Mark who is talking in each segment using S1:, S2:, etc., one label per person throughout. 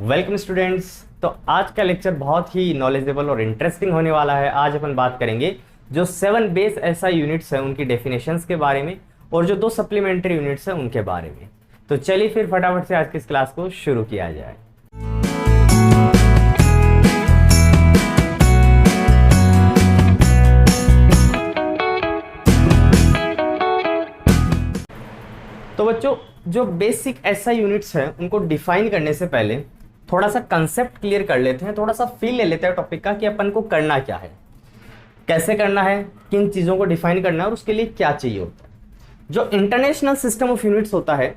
S1: Welcome students. तो आज का लेक्चर बहुत ही नॉलेजेबल और इंटरेस्टिंग होने वाला है। आज अपन बात करेंगे जो 7 बेस एसआई यूनिट्स हैं उनकी डेफिनेशंस के बारे में और जो 2 सप्लीमेंट्री यूनिट्स हैं उनके बारे में। तो चलिए फिर फटाफट से आज की इस क्लास को शुरू किया जाए। तो बच्चों, जो बेसिक एसआई यूनिट्स हैं उनको डिफाइन करने से पहले थोड़ा सा कंसेप्ट क्लियर कर लेते हैं, थोड़ा सा फील ले लेते हैं टॉपिक का कि अपन को करना क्या है, कैसे करना है, किन चीज़ों को डिफाइन करना है और उसके लिए क्या चाहिए होता है। जो इंटरनेशनल सिस्टम ऑफ यूनिट्स होता है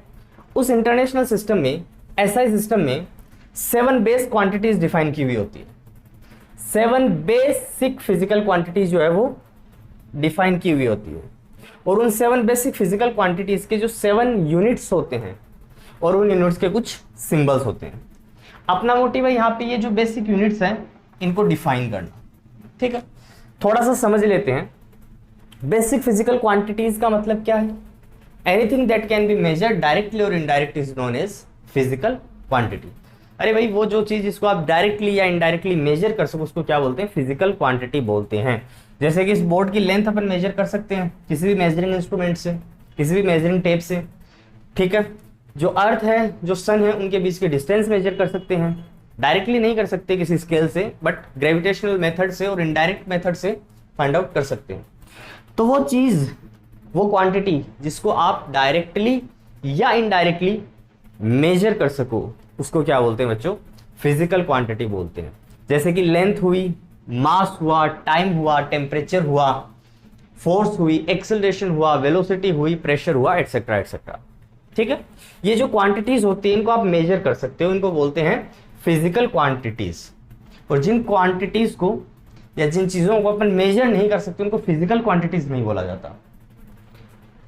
S1: उस इंटरनेशनल सिस्टम में, एसआई सिस्टम में 7 बेस क्वांटिटीज डिफाइन की हुई होती है। 7 बेसिक फिजिकल क्वांटिटीज जो है वो डिफाइन की हुई होती है और उन 7 बेसिक फिजिकल क्वांटिटीज के जो 7 यूनिट्स होते हैं और उन यूनिट्स के कुछ सिंबल्स होते हैं। अपना मोटिव है यहाँ पे ये जो बेसिक यूनिट्स हैं इनको डिफाइन करना। ठीक है, थोड़ा सा समझ लेते हैं। बेसिक फिजिकल क्वांटिटीज का मतलब क्या है? Anything that can be measured directly or indirectly is known as physical quantity. अरे भाई, वो जो चीज जिसको आप डायरेक्टली या इनडायरेक्टली मेजर कर सको उसको क्या बोलते हैं? फिजिकल क्वांटिटी बोलते हैं। जैसे कि इस बोर्ड की लेंथ अपन मेजर कर सकते हैं किसी भी मेजरिंग इंस्ट्रूमेंट से, किसी भी मेजरिंग टेप से। ठीक है, जो अर्थ है, जो सन है, उनके बीच के डिस्टेंस मेजर कर सकते हैं। डायरेक्टली नहीं कर सकते किसी स्केल से, बट ग्रेविटेशनल मेथड से और इनडायरेक्ट मेथड से फाइंड आउट कर सकते हैं। तो वो चीज, वो क्वांटिटी जिसको आप डायरेक्टली या इनडायरेक्टली मेजर कर सको उसको क्या बोलते हैं बच्चों? फिजिकल क्वांटिटी बोलते हैं। जैसे कि लेंथ हुई, मास हुआ, टाइम हुआ, टेम्परेचर हुआ, फोर्स हुई, एक्सेलरेशन हुआ, वेलोसिटी हुई, प्रेशर हुआ, एटसेट्रा एटसेट्रा। ठीक है, ये जो क्वांटिटीज होती हैं इनको आप मेजर कर सकते हो, इनको बोलते हैं फिजिकल क्वांटिटीज। और जिन क्वांटिटीज को या जिन चीजों को अपन मेजर नहीं कर सकते उनको फिजिकल क्वांटिटीज नहीं बोला जाता।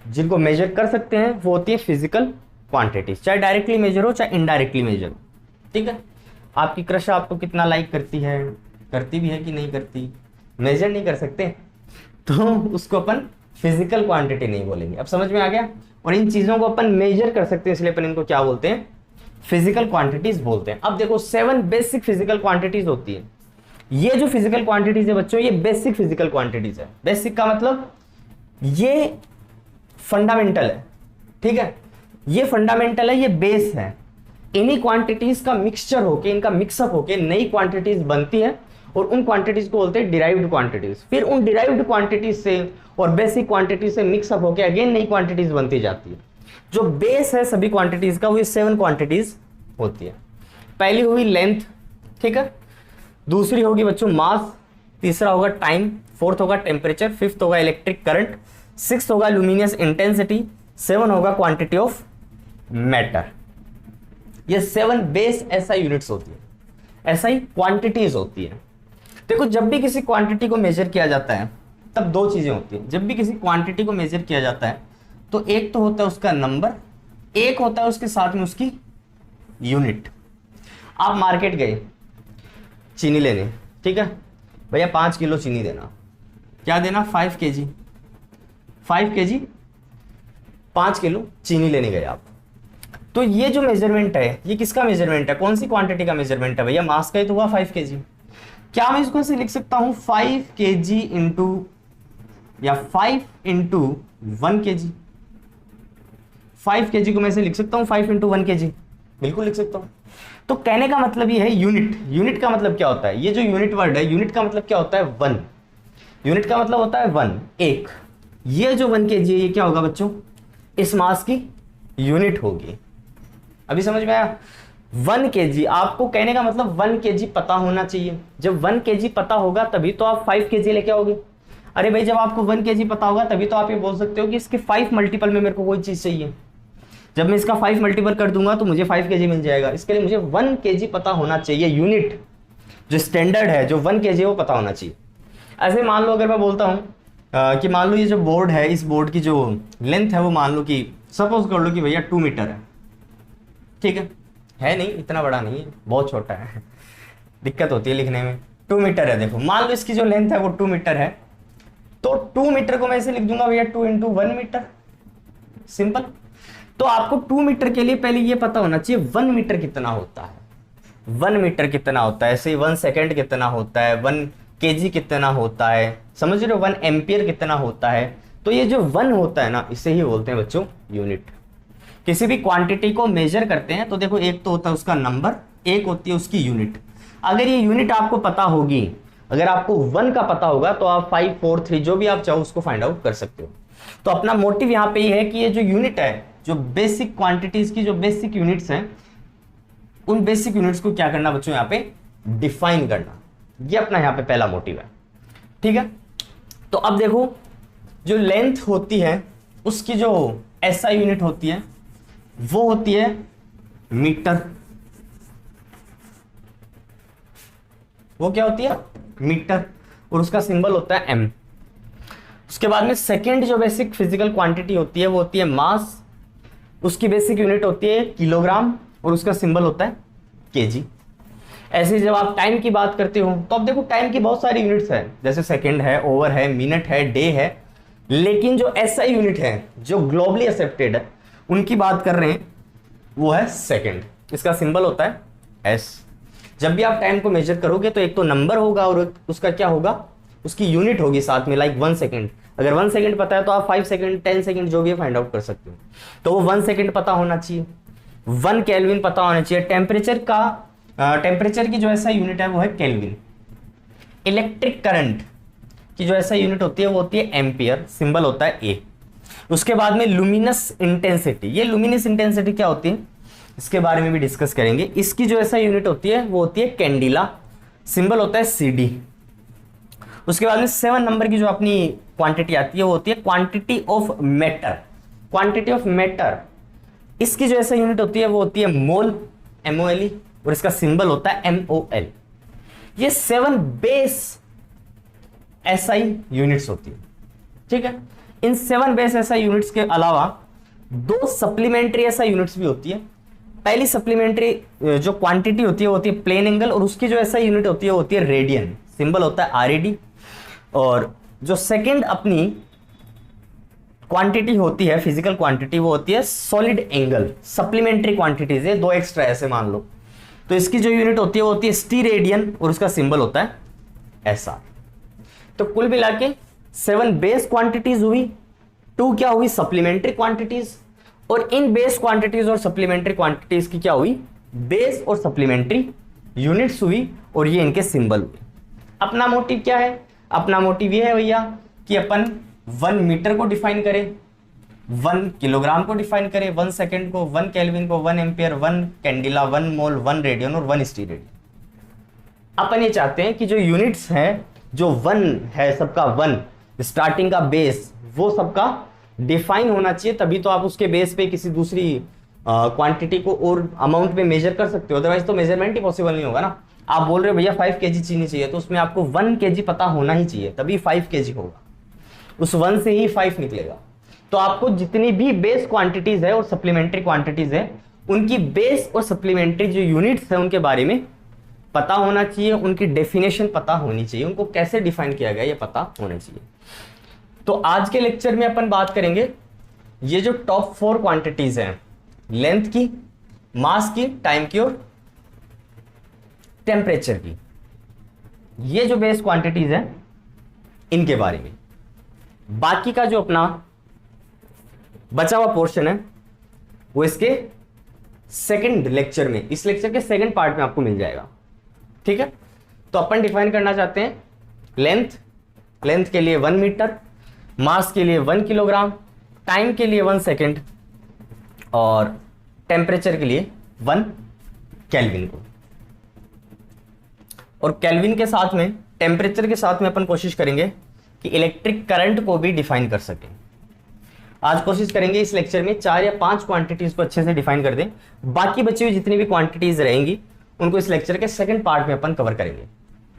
S1: जिनको मेजर कर सकते हैं वो होती है फिजिकल क्वांटिटीज, चाहे डायरेक्टली मेजर हो चाहे इनडायरेक्टली मेजर हो। ठीक है, आपकी क्रश आपको कितना लाइक करती है, करती भी है कि नहीं करती, मेजर नहीं कर सकते तो उसको अपन फिजिकल क्वांटिटी नहीं बोलेंगे। अब समझ में आ गया? और इन चीजों को अपन मेजर कर सकते हैं इसलिए अपन इनको क्या बोलते हैं? फिजिकल क्वांटिटीज बोलते हैं। अब देखो, 7 बेसिक फिजिकल क्वांटिटीज होती है। ये जो फिजिकल क्वांटिटीज है बच्चों, ये बेसिक फिजिकल क्वांटिटीज है। बेसिक का मतलब ये फंडामेंटल है। ठीक है, ये फंडामेंटल है, ये बेस है। इन्हीं क्वांटिटीज का मिक्सचर होके, इनका मिक्सअप होके नई क्वांटिटीज बनती है और उन क्वांटिटीज को बोलते हैं डिराइव्ड क्वांटिटीज। फिर उन डिराइव्ड क्वांटिटीज से और बेसिक क्वांटिटीज से मिक्सअप होके अगेन नई क्वांटिटीज बनती जाती है। जो बेस है सभी क्वांटिटीज का वो 7 क्वांटिटीज होती है। पहली हुई लेंथ, ठीक है, दूसरी होगी बच्चों मास, तीसरा होगा टाइम, फोर्थ होगा टेम्परेचर, फिफ्थ होगा इलेक्ट्रिक करंट, सिक्स्थ होगा लुमिनियस इंटेंसिटी, 7 होगा क्वांटिटी ऑफ मैटर। ये 7 बेस एसआई यूनिट्स होती है, एसआई क्वांटिटीज होती है। देखो, जब भी किसी क्वांटिटी को मेजर किया जाता है तब 2 चीजें होती है। जब भी किसी क्वांटिटी को मेजर किया जाता है तो एक तो होता है उसका नंबर, एक होता है उसके साथ में उसकी यूनिट। आप मार्केट गए चीनी लेने, ठीक है भैया 5 किलो चीनी देना। क्या देना? 5 kg। 5 kg 5 किलो चीनी लेने गए आप। तो ये जो मेजरमेंट है ये किसका मेजरमेंट है? कौन सी क्वांटिटी का मेजरमेंट है भैया? मास का ही तो हुआ 5 kg। क्या मैं इसको ऐसे लिख सकता हूं 5 kg इंटू या 5 इंटू 1 kg? 5 kg को मैं ऐसे लिख सकता हूं 5 इंटू 1 kg, बिल्कुल लिख सकता हूं। तो कहने का मतलब ये है यूनिट। यूनिट का मतलब क्या होता है? ये जो यूनिट वर्ड है, यूनिट का मतलब क्या होता है? 1। यूनिट का मतलब होता है 1, एक। ये जो 1 kg है ये क्या होगा बच्चों? इस मास की यूनिट होगी। अभी समझ में आया? 1 kg, आपको कहने का मतलब 1 kg पता होना चाहिए। जब 1 kg पता होगा तभी तो आप 5 kg लेके आओगे। अरे भाई, जब आपको 1 kg पता होगा तभी तो आप ये बोल सकते हो कि इसके 5 मल्टीपल में मेरे को कोई चीज चाहिए। जब मैं इसका 5 मल्टीपल कर दूंगा तो मुझे 5 kg मिल जाएगा। इसके लिए मुझे 1 kg पता होना चाहिए। यूनिट जो स्टैंडर्ड है, जो 1 kg है वो पता होना चाहिए। ऐसे मान लो, अगर मैं बोलता हूँ कि मान लो ये जो बोर्ड है, इस बोर्ड की जो लेंथ है वो मान लो कि सपोज कर लो कि भैया 2 मीटर है। ठीक है नहीं, इतना बड़ा नहीं है, बहुत छोटा है, दिक्कत होती है लिखने में। 2 मीटर है। देखो, मान लो इसकी जो लेंथ है वो 2 मीटर है, तो 2 मीटर को मैं ऐसे लिख दूंगा भैया 2 इंटू 1 मीटर, सिंपल। तो आपको 2 मीटर के लिए पहले ये पता होना चाहिए 1 मीटर कितना होता है। 1 मीटर कितना होता है, ऐसे ही 1 सेकेंड कितना होता है, 1 केजी कितना होता है, समझ रहे हो, 1 एम्पियर कितना होता है। तो ये जो 1 होता है ना, इसे ही बोलते हैं बच्चों यूनिट। किसी भी क्वांटिटी को मेजर करते हैं तो देखो, एक तो होता है उसका नंबर, एक होती है उसकी यूनिट। अगर ये यूनिट आपको पता होगी, अगर आपको 1 का पता होगा तो आप 5, 4, 3 जो भी आप चाहो उसको फाइंड आउट कर सकते हो। तो अपना मोटिव यहाँ पे ये है कि ये जो यूनिट है, जो बेसिक क्वांटिटीज की जो बेसिक यूनिट्स हैं, उन बेसिक यूनिट्स को क्या करना बच्चों, यहाँ पे डिफाइन करना। ये अपना यहाँ पे पहला मोटिव है, ठीक है। तो अब देखो, जो लेंथ होती है उसकी जो एसआई यूनिट होती है वो होती है मीटर। वो क्या होती है, मीटर, और उसका सिंबल होता है एम। उसके बाद में सेकंड जो बेसिक फिजिकल क्वांटिटी होती है वो होती है मास। उसकी बेसिक यूनिट होती है किलोग्राम और उसका सिंबल होता है केजी। ऐसे जब आप टाइम की बात करते हो तो अब देखो, टाइम की बहुत सारी यूनिट्स है, जैसे सेकंड है, ओवर है, मिनट है, डे है, लेकिन जो एसआई यूनिट है जो ग्लोबली एक्सेप्टेड है उनकी बात कर रहे हैं वो है सेकंड। इसका सिंबल होता है एस। जब भी आप टाइम को मेजर करोगे तो एक तो नंबर होगा और उसका क्या होगा, उसकी यूनिट होगी साथ में, लाइक 1 सेकंड। अगर 1 सेकंड पता है तो आप 5 सेकंड, 10 सेकंड जो भी है फाइंड आउट कर सकते हो। तो वो 1 सेकंड पता होना चाहिए, 1 केल्विन पता होना चाहिए। टेम्परेचर की जो ऐसा यूनिट है वो है केल्विन। इलेक्ट्रिक करंट की जो ऐसा यूनिट होती है वो होती है एम्पियर, सिंबल होता है ए। उसके बाद में लुमिनस इंटेंसिटी। ये लुमिनस इंटेंसिटी क्या होती है इसके बारे में भी डिस्कस करेंगे। इसकी जो ऐसा यूनिट होती है वो होती है कैंडिला, सिंबल होता है सी डी। उसके बाद में 7 नंबर की जो अपनी क्वांटिटी आती है वो होती है quantity of matter. Quantity of matter, इसकी जो ऐसा यूनिट होती है वो होती है मोल, MOLE, और इसका सिंबल होता है MOL। ये 7 बेस SI यूनिट्स होती है, ठीक है। इन 7 बेस SI यूनिट्स के अलावा 2 सप्लीमेंट्री SI यूनिट्स भी होती है। पहली सप्लीमेंट्री जो क्वांटिटी होती है वो होती है प्लेन एंगल, और उसकी जो SI यूनिट होती है वो होती है रेडियन, सिंबल होता है RAD। और जो सेकंड अपनी क्वांटिटी होती है फिजिकल क्वांटिटी वो होती है सॉलिड एंगल। सप्लीमेंट्री क्वांटिटीज है 2 एक्स्ट्रा, ऐसे मान लो। तो इसकी जो यूनिट होती है वो होती है स्टीरेडियन और उसका सिंबल होता है SR। तो कुल मिला के 7 बेस क्वांटिटीज हुई, 2 क्या हुई, सप्लीमेंट्री क्वांटिटीज। और इन बेस क्वांटिटीज और सप्लीमेंट्री क्वांटिटीज की क्या हुई, बेस और सप्लीमेंट्री यूनिट्स हुई, और ये इनके सिंबल हुए। अपना मोटिव क्या है, अपना मोटिव ये है भैया कि अपन 1 मीटर को डिफाइन करें, 1 किलोग्राम को डिफाइन करें, 1 सेकेंड को, 1 केल्विन को, 1 एम्पियर, 1 कैंडिला, 1 मोल, 1 रेडियन और 1 स्टीरेडियन। अपन ये चाहते हैं कि जो यूनिट्स हैं, जो 1 है सबका 1 स्टार्टिंग का बेस, वो सबका डिफाइन होना चाहिए, तभी तो आप उसके बेस पे किसी दूसरी क्वांटिटी को और अमाउंट में मेजर कर सकते हो। अदरवाइज तो मेजरमेंट ही पॉसिबल नहीं होगा ना। आप बोल रहे हो भैया 5 केजी चीनी चाहिए, तो उसमें आपको 1 केजी पता होना ही चाहिए, तभी 5 केजी होगा, उस 1 से ही 5 निकलेगा। तो आपको जितनी भी बेस क्वांटिटीज है और सप्लीमेंट्री क्वांटिटीज है, उनकी बेस और सप्लीमेंट्री जो यूनिट्स है उनके बारे में पता होना चाहिए, उनकी डेफिनेशन पता होनी चाहिए, उनको कैसे डिफाइन किया गया ये पता होना चाहिए। तो आज के लेक्चर में अपन बात करेंगे ये जो टॉप 4 क्वांटिटीज हैं, लेंथ की, मास की, टाइम की और टेम्परेचर की। ये जो बेस क्वांटिटीज हैं इनके बारे में। बाकी का जो अपना बचा हुआ पोर्शन है वो इसके सेकंड लेक्चर में, इस लेक्चर के सेकंड पार्ट में आपको मिल जाएगा, ठीक है। तो अपन डिफाइन करना चाहते हैं लेंथ के लिए 1 मीटर, मास के लिए 1 किलोग्राम, टाइम के लिए 1 सेकेंड और टेम्परेचर के लिए 1 केल्विन को। और केल्विन के साथ में, टेम्परेचर के साथ में अपन कोशिश करेंगे कि इलेक्ट्रिक करंट को भी डिफाइन कर सकें। आज कोशिश करेंगे इस लेक्चर में 4 या 5 क्वांटिटीज को अच्छे से डिफाइन कर दें। बाकी बची हुई जितनी भी क्वांटिटीज रहेंगी उनको इस लेक्चर के सेकंड पार्ट में अपन कवर करेंगे।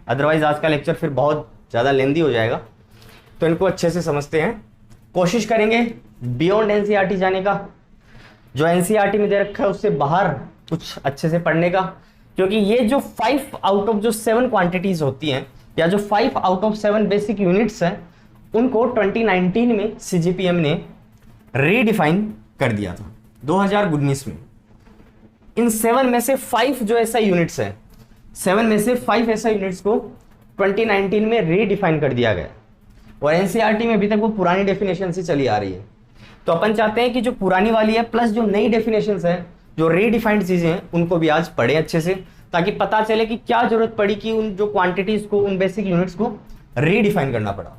S1: अदरवाइज आज का लेक्चर फिर बहुत ज़्यादा लेंदी हो जाएगा, तो इनको अच्छे से समझते हैं। कोशिश करेंगे बियॉन्ड एनसीईआरटी जाने का, जो एनसीईआरटी में दे रखा है उससे बाहर कुछ अच्छे से पढ़ने का, क्योंकि ये जो 5 आउट ऑफ जो 7 क्वांटिटीज होती हैं, या जो 5 आउट ऑफ 7 बेसिक यूनिट्स हैं, उनको 2019 में सीजीपीएम ने रीडिफाइन कर दिया था 2019 में। इन 7 में से 5 जो ऐसा यूनिट्स हैं 7 में से 5 ऐसा यूनिट्स को 2019 में रीडिफाइन कर दिया गया और एनसीईआरटी में अभी तक वो पुरानी डेफिनेशन से चली आ रही है। तो अपन चाहते हैं कि जो पुरानी वाली है प्लस जो नई डेफिनेशंस है, जो रीडिफाइंड चीजें हैं, उनको भी आज पढ़े अच्छे से, ताकि पता चले कि क्या जरूरत पड़ी कि उन जो क्वांटिटीज को, उन बेसिक यूनिट्स को रीडिफाइन करना पड़ा,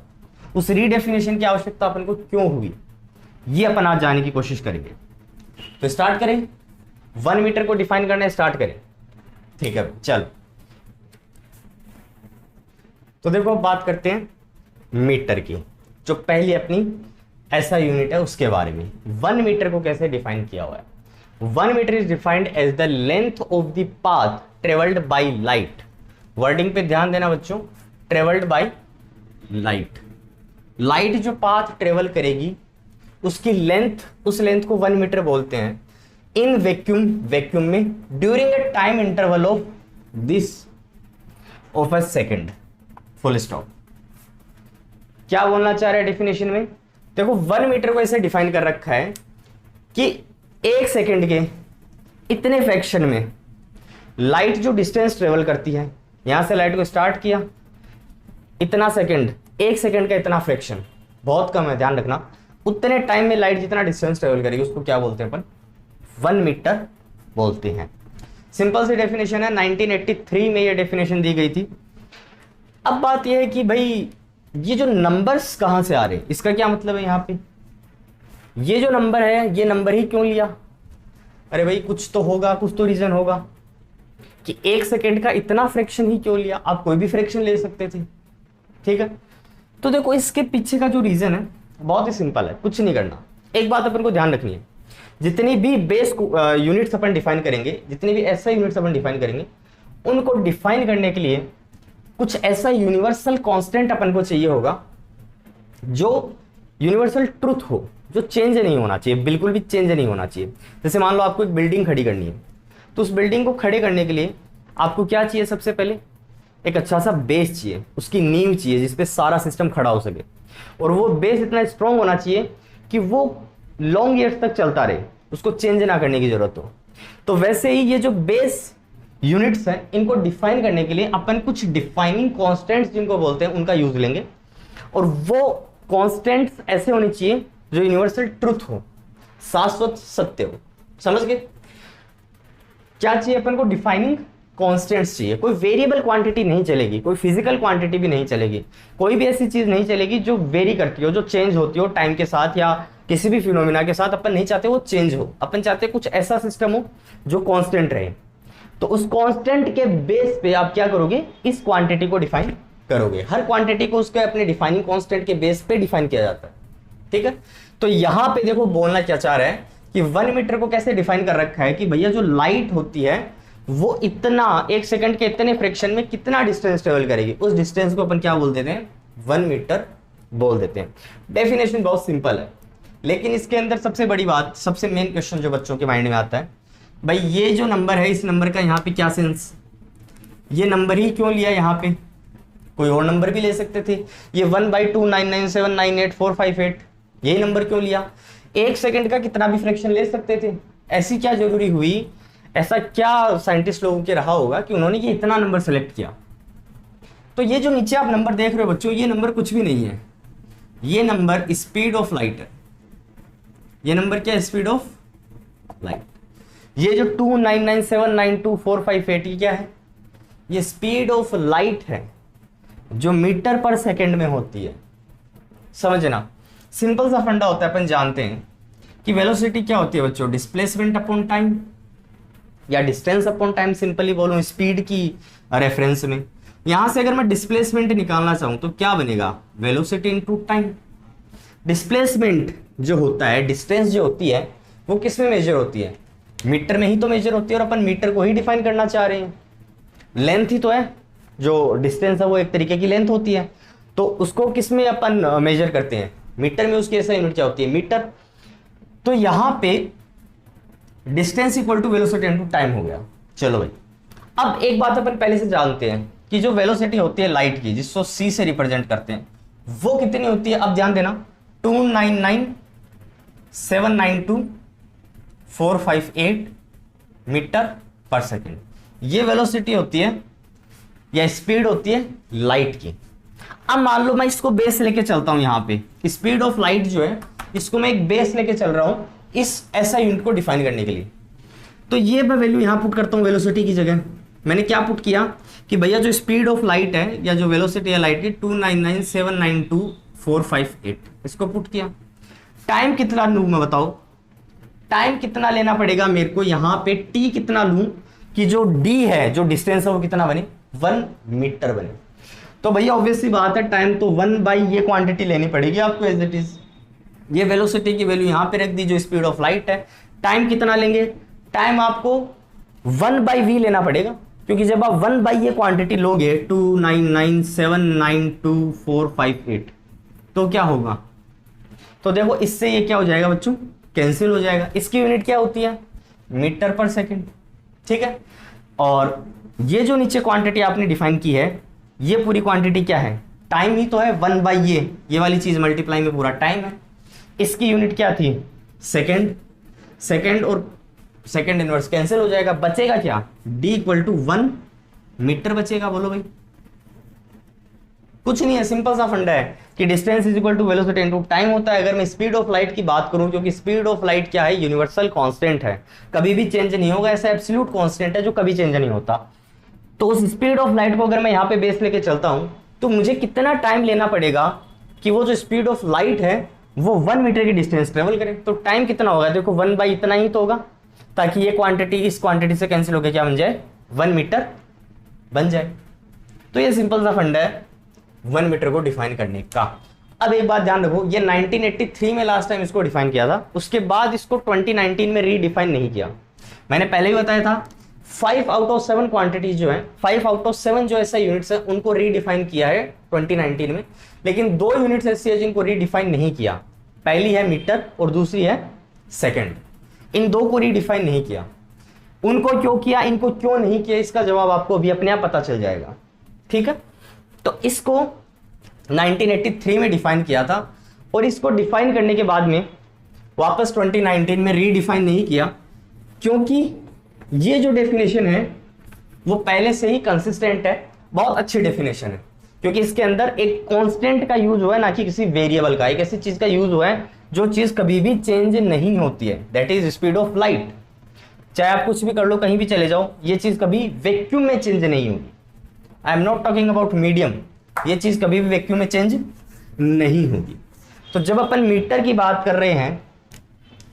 S1: उस रीडेफिनेशन की आवश्यकता अपन को क्यों हुई, ये अपन आज जाने की कोशिश करेंगे। तो स्टार्ट करें, 1 मीटर को डिफाइन करना स्टार्ट करें। ठीक है चल, तो देखो बात करते हैं मीटर की, जो पहली अपनी ऐसा यूनिट है उसके बारे में। 1 मीटर को कैसे डिफाइन किया हुआ है? 1 metre is defined as the length of the path travelled by light. Wording पे ध्यान देना बच्चों, ट्रेवल्ड बाय लाइट। लाइट जो पाथ ट्रेवल करेगी उसकी लेंथ, उस लेंथ को 1 मीटर बोलते हैं। इन वैक्यूम, वैक्यूम में during a time interval of this of a second, full stop. क्या बोलना चाह रहे हैं डेफिनेशन में? देखो 1 मीटर को ऐसे डिफाइन कर रखा है कि 1 सेकेंड के इतने फ्रैक्शन में लाइट जो डिस्टेंस ट्रेवल करती है, यहां से लाइट को स्टार्ट किया, इतना सेकेंड, 1 सेकेंड का इतना फ्रैक्शन, बहुत कम है ध्यान रखना, उतने टाइम में लाइट जितना डिस्टेंस ट्रेवल करेगी उसको क्या बोलते हैं अपन? 1 मीटर बोलते हैं। सिंपल सी डेफिनेशन है, 1983 में ये डेफिनेशन दी गई थी। अब बात यह है कि भाई ये जो नंबर्स कहां से आ रहे हैं, इसका क्या मतलब है? यहां पे ये जो नंबर है, ये नंबर ही क्यों लिया? अरे भाई कुछ तो होगा, कुछ तो रीजन होगा कि 1 सेकेंड का इतना फ्रैक्शन ही क्यों लिया। आप कोई भी फ्रैक्शन ले सकते थे, ठीक है। तो देखो इसके पीछे का जो रीजन है बहुत ही सिंपल है, कुछ नहीं करना। एक बात अपन को ध्यान रखनी है, जितनी भी बेस यूनिट्स अपन डिफाइन करेंगे, जितनी भी ऐसा यूनिट्स अपन डिफाइन करेंगे, उनको डिफाइन करने के लिए कुछ ऐसा यूनिवर्सल कांस्टेंट अपन को चाहिए होगा, जो यूनिवर्सल ट्रुथ हो, जो चेंज नहीं होना चाहिए, बिल्कुल भी चेंज नहीं होना चाहिए। जैसे मान लो आपको एक बिल्डिंग खड़ी करनी है, तो उस बिल्डिंग को खड़े करने के लिए आपको क्या चाहिए? सबसे पहले एक अच्छा सा बेस चाहिए, उसकी नींव चाहिए जिसपे सारा सिस्टम खड़ा हो सके, और वो बेस इतना स्ट्रांग होना चाहिए कि वो लॉन्ग ईयर्स तक चलता रहे, उसको चेंज ना करने की जरूरत हो। तो वैसे ही ये जो बेस यूनिट्स हैं, इनको डिफाइन करने के लिए अपन कुछ डिफाइनिंग कांस्टेंट्स जिनको बोलते हैं उनका यूज लेंगे, और वो कांस्टेंट्स ऐसे होने चाहिए जो यूनिवर्सल ट्रुथ हो, शाश्वत सत्य हो। समझ गए? क्या चाहिए अपन को? डिफाइनिंग कांस्टेंट्स चाहिए। कोई वेरिएबल क्वांटिटी नहीं चलेगी, कोई फिजिकल क्वांटिटी भी नहीं चलेगी, कोई भी ऐसी चीज नहीं चलेगी जो वेरी करती हो, जो चेंज होती हो टाइम के साथ या किसी भी फिनोमिना के साथ। अपन नहीं चाहते वो चेंज हो, अपन चाहते कुछ ऐसा सिस्टम हो जो कांस्टेंट रहे। तो उस कांस्टेंट के बेस पे आप क्या करोगे? इस क्वांटिटी को डिफाइन करोगे। हर क्वांटिटी को उसके अपने डिफाइनिंग कांस्टेंट के बेस पे डिफाइन किया जाता है, ठीक है। तो यहां पे देखो बोलना क्या चाह रहा है कि 1 मीटर को कैसे डिफाइन कर रखा है कि भैया जो लाइट होती है वो इतना 1 सेकंड के इतने फ्रैक्शन में कितना डिस्टेंस ट्रेवल करेगी, उस डिस्टेंस को अपन क्या बोल देते हैं? 1 मीटर बोल देते हैं। डेफिनेशन बहुत सिंपल है, लेकिन इसके अंदर सबसे बड़ी बात, सबसे मेन क्वेश्चन जो बच्चों के माइंड में आता है, भाई ये जो नंबर है, इस नंबर का यहाँ पे क्या सेंस? ये नंबर ही क्यों लिया? यहाँ पे कोई और नंबर भी ले सकते थे। ये 1/299798458 यही नंबर क्यों लिया? 1 सेकंड का कितना भी फ्रैक्शन ले सकते थे। ऐसी क्या जरूरी हुई, ऐसा क्या साइंटिस्ट लोगों के रहा होगा कि उन्होंने ये इतना नंबर सेलेक्ट किया? तो ये जो नीचे आप नंबर देख रहे हो बच्चों, ये नंबर कुछ भी नहीं है, ये नंबर स्पीड ऑफ लाइट है। ये नंबर क्या है? Speed of light. ये जो 299792458 ये क्या है? ये स्पीड ऑफ लाइट है जो मीटर पर सेकंड में होती है। समझना, सिंपल सा फंडा होता है, अपन जानते हैं कि वेलोसिटी क्या होती है बच्चों? डिस्प्लेसमेंट अपॉन टाइम या डिस्टेंस अपॉन टाइम, सिंपली बोलूं स्पीड की रेफरेंस में। यहां से अगर मैं डिस्प्लेसमेंट निकालना चाहूं तो क्या बनेगा? Velocity into time. डिस्प्लेसमेंट जो होता है, डिस्टेंस जो होती है, वो किस में मेजर होती है? मीटर में ही तो मेजर होती है, और अपन मीटर को ही डिफाइन करना चाह रहे हैं। लेंथ ही तो है, जो डिस्टेंस है वो एक तरीके की लेंथ होती है, तो उसको किस में अपन मेजर करते हैं? मीटर में। उसकी ऐसा यूनिट क्या होती है? मीटर। तो यहां पे distance equal to velocity into time हो गया। चलो भाई, अब एक बात अपन पहले से जानते हैं कि जो वेलोसिटी होती है लाइट की, जिसको c से रिप्रेजेंट करते हैं, वो कितनी होती है? अब ध्यान देना, 299792458 मीटर पर सेकेंड, ये वेलोसिटी होती है या स्पीड होती है लाइट की। अब मान लो मैं इसको बेस लेके चलता हूं, यहां पे स्पीड ऑफ लाइट जो है इसको मैं एक बेस लेके चल रहा हूं इस ऐसा यूनिट को डिफाइन करने के लिए। तो ये मैं वैल्यू यहां पुट करता हूं वेलोसिटी की जगह। मैंने क्या पुट किया कि भैया जो स्पीड ऑफ लाइट है या जो वेलोसिटी है लाइट की 299792458, इसको पुट किया। टाइम कितना लूं मैं बताओ, टाइम कितना लेना पड़ेगा मेरे को यहां पे, टी कितना लूं कि जो डी है जो डिस्टेंस है वो कितना बने, 1 मीटर बने। तो भैया ऑब्वियसली बात है टाइम तो 1 बाई ये क्वांटिटी लेनी पड़ेगी आपको एज इट इज। ये वेलोसिटी की वैल्यू यहां पे रख दी जो स्पीड ऑफ लाइट है। टाइम कितना लेंगे, टाइम आपको 1 बाई वी लेना पड़ेगा, क्योंकि जब आप 1 बाई ये क्वांटिटी लोगे 299792458 तो क्या होगा, तो देखो इससे ये क्या हो जाएगा बच्चों, कैंसिल हो जाएगा। इसकी यूनिट क्या होती है, मीटर पर सेकंड, ठीक है। और ये जो नीचे क्वांटिटी आपने डिफाइन की है ये पूरी क्वांटिटी क्या है, टाइम ही तो है। 1 बाई ये वाली चीज मल्टीप्लाई में पूरा टाइम है। इसकी यूनिट क्या थी, सेकंड। सेकंड और सेकंड इनवर्स कैंसिल हो जाएगा, बचेगा क्या, d इक्वल टू 1 मीटर बचेगा। बोलो भाई, कुछ नहीं है, सिंपल सा फंडा है कि distance is equal to velocity into time होता है। अगर मैं स्पीड ऑफ लाइट की बात करूं, क्योंकि स्पीड ऑफ लाइट क्या है, यूनिवर्सल कांस्टेंट है, कभी भी चेंज नहीं होगा, ऐसा एब्सोल्यूट कांस्टेंट है जो कभी चेंज नहीं होता। तो उस स्पीड ऑफ लाइट को अगर मैं यहां पे बेस लेके चलता हूं तो मुझे कितना टाइम लेना पड़ेगा कि वो जो स्पीड ऑफ लाइट है वो 1 मीटर की डिस्टेंस ट्रेवल करे। तो टाइम कितना होगा, देखो 1 बाई इतना ही तो होगा, ताकि ये क्वांटिटी इस क्वांटिटी से कैंसिल होकर क्या बन जाए, 1 मीटर बन जाए। तो ये सिंपल सा फंडा है 1 मीटर को डिफाइन करने का। अब एक बात ध्यान रखो, ये 1983 में लास्ट टाइम इसको डिफाइन किया था, उसके बाद इसको 2019 में रीडिफाइन नहीं किया। मैंने पहले ही बताया था 5 आउट ऑफ 7 क्वांटिटीज जो है, 5 आउट ऑफ 7 जो ऐसा यूनिट्स है उनको रीडिफाइन किया है 2019 में, लेकिन 2 यूनिट्स ऐसी है जिनको रीडिफाइन नहीं किया। पहली है मीटर और दूसरी है सेकंड। इन दो को रीडिफाइन नहीं किया। उनको क्यों किया, इनको क्यों नहीं किया, इसका जवाब आपको अभी अपने आप पता चल जाएगा, ठीक है। तो इसको 1983 में डिफाइन किया था और इसको डिफाइन करने के बाद में वापस 2019 में रीडिफाइन नहीं किया, क्योंकि ये जो डेफिनेशन है वो पहले से ही कंसिस्टेंट है, बहुत अच्छी डेफिनेशन है, क्योंकि इसके अंदर एक कांस्टेंट का यूज हुआ है, ना कि किसी वेरिएबल का। एक ऐसी चीज का यूज हुआ है जो चीज कभी भी चेंज नहीं होती है, that is speed of light. चाहे आप कुछ भी कर लो, कहीं भी चले जाओ, ये चीज कभी वैक्यूम में चेंज नहीं होगी। I am not talking about medium, ये चीज कभी भी वैक्यूम में चेंज नहीं होगी। तो जब अपन मीटर की बात कर रहे हैं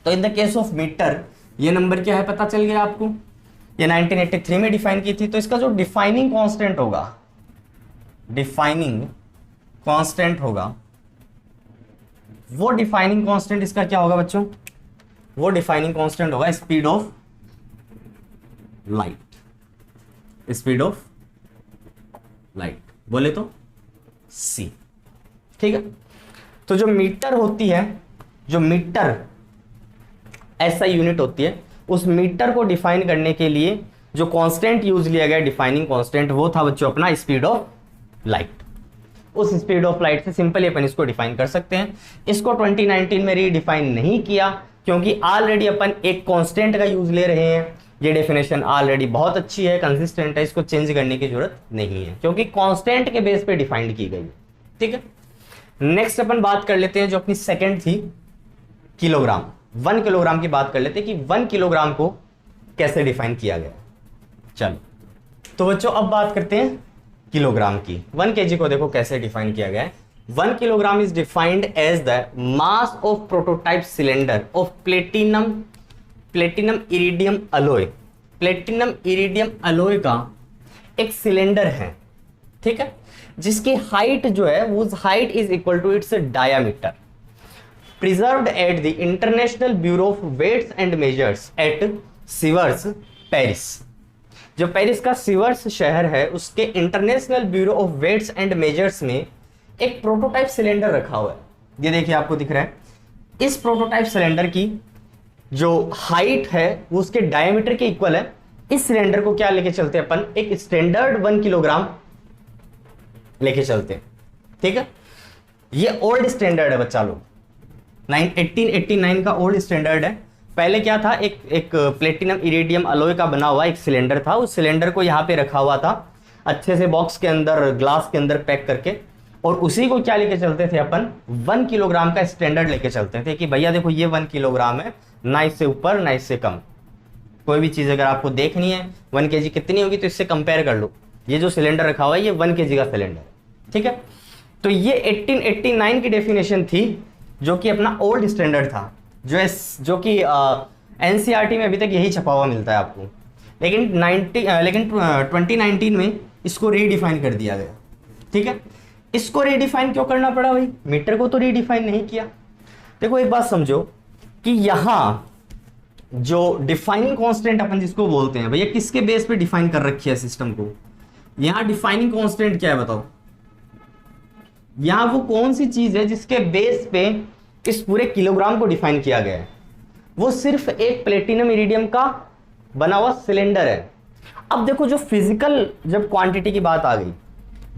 S1: तो in the case of metre ये नंबर क्या है पता चल गया आपको, ये 1983 में डिफाइन की थी। तो इसका जो डिफाइनिंग कांस्टेंट होगा, डिफाइनिंग कांस्टेंट होगा, वो डिफाइनिंग कांस्टेंट इसका क्या होगा बच्चों, वो डिफाइनिंग कांस्टेंट होगा speed of light. Speed of light बोले तो c, ठीक है। तो जो मीटर होती है, जो मीटर ऐसा यूनिट होती है, उस मीटर को डिफाइन करने के लिए जो कांस्टेंट यूज लिया गया डिफाइनिंग कांस्टेंट, वो था बच्चों अपना स्पीड ऑफ लाइट। उस स्पीड ऑफ लाइट से सिंपली अपन इसको डिफाइन कर सकते हैं। इसको 2019 में रीडिफाइन नहीं किया, क्योंकि ऑलरेडी अपन एक कांस्टेंट का यूज ले रहे हैं। ये डेफिनेशन ऑलरेडी बहुत अच्छी है, कंसिस्टेंट है, इसको चेंज करने की जरूरत नहीं है, क्योंकि कांस्टेंट के बेस पे डिफाइंड की गई है, ठीक है। नेक्स्ट अपन बात कर लेते हैं जो अपनी सेकंड थी, किलोग्राम। 1 किलोग्राम की बात कर लेते हैं कि 1 किलोग्राम को कैसे डिफाइन किया गया। चलो तो बच्चों अब बात करते हैं किलोग्राम की। 1 kg को देखो कैसे डिफाइन किया गया है। 1 kilogram is defined as the mass of prototype cylinder of platinum iridium alloy. Platinum iridium alloy का एक सिलेंडर है, ठीक है, जिसकी हाइट जो है वो height is equal to its diameter, preserved at the international bureau of weights and measures at Sevres, Paris. जो पेरिस का सीवर्स शहर है उसके international bureau of weights and measures में एक प्रोटोटाइप सिलेंडर रखा हुआ है। ये देखिए आपको दिख रहा है। इस प्रोटोटाइप सिलेंडर की जो हाइट है वो उसके डायमीटर के इक्वल है। इस सिलेंडर को क्या लेके चलते हैं अपन, एक स्टैंडर्ड 1 किलोग्राम लेके चलते हैं, ठीक है। ये ओल्ड स्टैंडर्ड है बच्चा लोग, 1889 का ओल्ड स्टैंडर्ड है। पहले क्या था, एक प्लेटिनम इरिडियम अलॉय का बना हुआ एक सिलेंडर था। उस सिलेंडर को यहाँ पे रखा हुआ था अच्छे से बॉक्स के अंदर, ग्लास के अंदर पैक करके, और उसी को क्या लेके चलते थे अपन, 1 किलोग्राम का स्टैंडर्ड लेके चलते थे कि भैया देखो ये 1 किलोग्राम है, ना इससे ऊपर ना इससे कम। कोई भी चीज़ अगर आपको देखनी है 1 kg कितनी होगी तो इससे कंपेयर कर लो। ये जो सिलेंडर रखा हुआ है ये 1 kg का सिलेंडर, ठीक है। तो ये 1889 की डेफिनेशन थी, जो कि अपना ओल्ड स्टैंडर्ड था, जो कि एनसीईआरटी में अभी तक यही छपा हुआ मिलता है आपको। लेकिन 2019 में इसको रीडिफाइन कर दिया गया, ठीक है। इसको रीडिफाइन क्यों करना पड़ा भाई, मीटर को तो रीडिफाइन नहीं किया। देखो एक बात समझो कि यहां जो डिफाइनिंग कांस्टेंट अपन जिसको बोलते हैं, भैया किसके बेस पे डिफाइन कर रखी है सिस्टम को, यहां डिफाइनिंग कांस्टेंट क्या है बताओ। यहां वो कौन सी चीज है जिसके बेस पे इस पूरे किलोग्राम को डिफाइन किया गया है, वो सिर्फ एक प्लेटिनम इरिडियम का बना हुआ सिलेंडर है। अब देखो जो फिजिकल, जब क्वांटिटी की बात आ गई,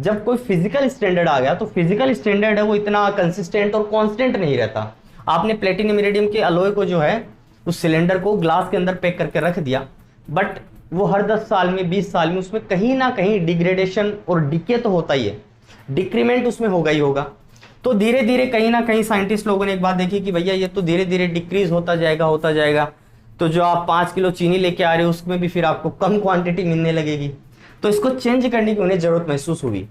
S1: जब कोई फिजिकल स्टैंडर्ड आ गया, तो फिजिकल स्टैंडर्ड है वो इतना कंसिस्टेंट और कांस्टेंट नहीं रहता। आपने प्लेटिनम इरिडियम के अलॉय को जो है उस सिलेंडर को ग्लास के अंदर पैक करके रख दिया, बट वो हर 10 साल में 20 साल में उसमें कहीं ना कहीं डिग्रेडेशन और डिके तो होता ही है, डिक्रीमेंट उसमें होगा ही होगा। तो धीरे धीरे कहीं ना कहीं साइंटिस्ट लोगों ने एक बात देखी कि भैया ये तो धीरे धीरे डिक्रीज होता जाएगा। तो जो आप 5 किलो चीनी लेके आ रहे हो उसमें भी फिर आपको कम क्वांटिटी मिलने लगेगी। तो इसको चेंज करने की उन्हें जरूरत महसूस हुई,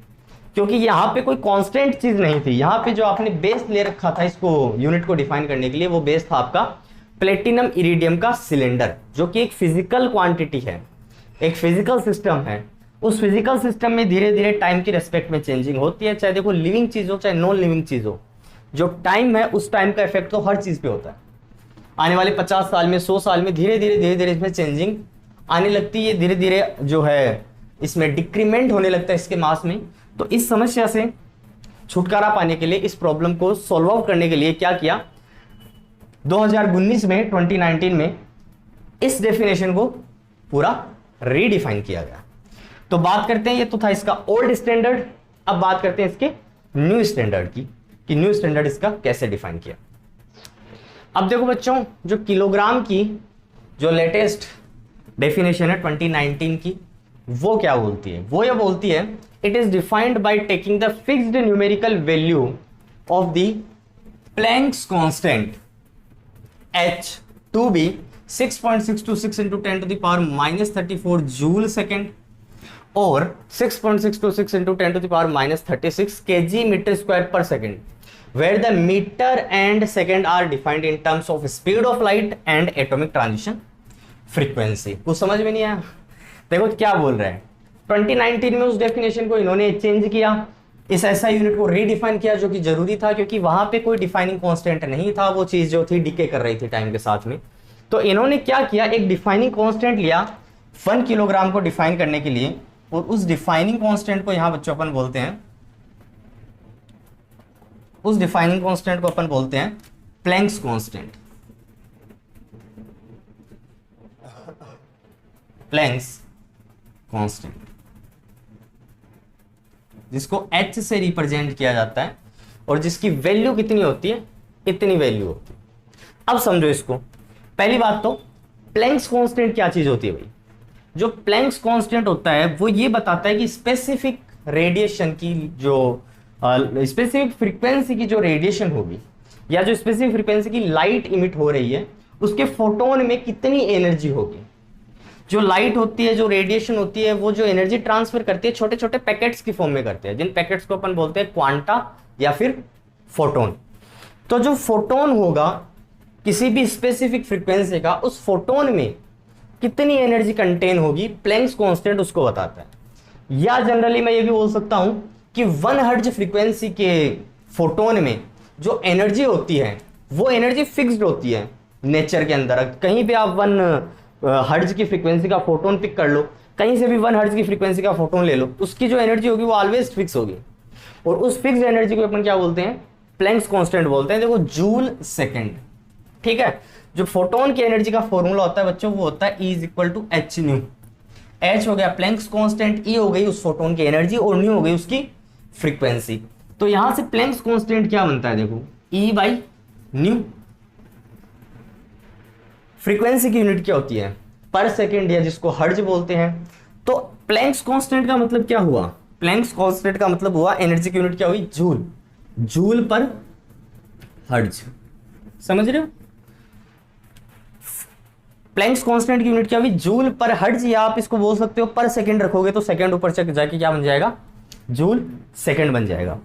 S1: क्योंकि यहाँ पे कोई कांस्टेंट चीज नहीं थी। यहाँ पे जो आपने बेस ले रखा था इसको, यूनिट को डिफाइन करने के लिए, वो बेस था आपका प्लेटिनम इरिडियम का सिलेंडर, जो कि एक फिजिकल क्वांटिटी है, एक फिजिकल सिस्टम है। उस फिजिकल सिस्टम में धीरे धीरे टाइम की रेस्पेक्ट में चेंजिंग होती है, चाहे देखो लिविंग चीज हो चाहे नॉन लिविंग चीज हो। जो टाइम है उस टाइम का इफेक्ट तो हर चीज पे होता है। आने वाले 50 साल में, 100 साल में धीरे धीरे इसमें चेंजिंग आने लगती है, धीरे धीरे जो है इसमें डिक्रीमेंट होने लगता है इसके मास में। तो इस समस्या से छुटकारा पाने के लिए, इस प्रॉब्लम को सॉल्व आउट करने के लिए क्या किया, 2019 में 2019 में इस डेफिनेशन को पूरा रीडिफाइन किया गया। तो बात करते हैं, ये तो था इसका ओल्ड स्टैंडर्ड, अब बात करते हैं इसके न्यू स्टैंडर्ड की, कि न्यू स्टैंडर्ड इसका कैसे डिफाइन किया। अब देखो बच्चों, जो किलोग्राम की जो लेटेस्ट डेफिनेशन है 2019 की, वो क्या बोलती है, वो ये बोलती है, it is defined by taking the fixed numerical value of the Planck's constant H to be 6.626 into 10 to the power minus 34 joule second or 6.626 into 10 to the power minus 36 kg meter square per second, where the meter and second are defined in terms of speed of light and atomic transition frequency। कुछ समझ में नहीं आया? देखो क्या बोल रहे हैं, 2019 में उस डेफिनेशन को इन्होंने चेंज किया, इस ऐसा यूनिट को रीडिफाइन किया, जो कि जरूरी था क्योंकि वहां पे कोई डिफाइनिंग कांस्टेंट नहीं था, वो चीज जो थी डिके कर रही थी टाइम के साथ में। तो इन्होंने क्या किया, एक डिफाइनिंग कांस्टेंट लिया 1 किलोग्राम को डिफाइन करने के लिए, और उस डिफाइनिंग कांस्टेंट को यहां बच्चों अपन बोलते हैं, उस डिफाइनिंग कांस्टेंट को अपन बोलते हैं प्लैंक्स कांस्टेंट, प्लैंक्स कांस्टेंट, जिसको H से रिप्रेजेंट किया जाता है, और जिसकी वैल्यू कितनी होती है, इतनी वैल्यू होती है। अब समझो इसको, पहली बात तो प्लैंक्स कांस्टेंट क्या चीज होती है भाई। जो प्लैंक्स कांस्टेंट होता है वो ये बताता है कि स्पेसिफिक रेडिएशन की जो स्पेसिफिक फ्रीक्वेंसी की जो रेडिएशन होगी, या जो स्पेसिफिक फ्रीक्वेंसी की लाइट इमिट हो रही है, उसके फोटोन में कितनी एनर्जी होगी। जो लाइट होती है, जो रेडिएशन होती है, वो जो एनर्जी ट्रांसफर करती है छोटे छोटे पैकेट्स की फॉर्म में करते हैं, जिन पैकेट्स को अपन बोलते हैं क्वांटा या फिर फोटोन। तो जो फोटोन होगा किसी भी स्पेसिफिक फ्रीक्वेंसी का, उस फोटोन में कितनी एनर्जी कंटेन होगी, प्लैंक्स कांस्टेंट उसको बताता है। या जनरली मैं ये भी बोल सकता हूं कि 1 हर्ट्ज फ्रीक्वेंसी के फोटोन में जो एनर्जी होती है, वो एनर्जी फिक्स्ड होती है नेचर के अंदर। कहीं भी आप 1 हर्ट्ज की फ्रीक्वेंसी का फोटोन पिक कर लो, कहीं से भी 1 हर्ट्ज की फ्रीक्वेंसी का फोटोन ले लो, उसकी जो एनर्जी होगी वो ऑलवेज फिक्स होगी, और उस फिक्स एनर्जी को अपन क्या बोलते हैं, प्लैंक्स कांस्टेंट बोलते हैं। देखो जूल सेकंड, ठीक है। जो फोटोन की एनर्जी का फॉर्मूला होता है बच्चों, वो होता है E = h न्यू। h हो गया प्लैंक्स कांस्टेंट, E हो गई उस फोटोन की एनर्जी, और न्यू हो गई उसकी फ्रीक्वेंसी। तो यहां से प्लैंक्स कांस्टेंट क्या बनता है, देखो E/न्यू। फ्रीक्वेंसी की यूनिट क्या होती है, पर सेकेंड, या जिसको हर्ट्ज बोलते हैं। तो प्लैंक्स कांस्टेंट का मतलब क्या हुआ? प्लैंक्स कांस्टेंट का मतलब हुआ एनर्जी की यूनिट क्या हुई? जूल, जूल पर हर्ट्ज। समझ रहे हो? प्लैंक्स कांस्टेंट की यूनिट क्या हुई? जूल पर हर्ट्ज, या आप इसको बोल सकते हो पर सेकंड रखोगे तो सेकंड ऊपर चक जाके क्या बन जाएगा? जूल सेकंड बन जाएगा।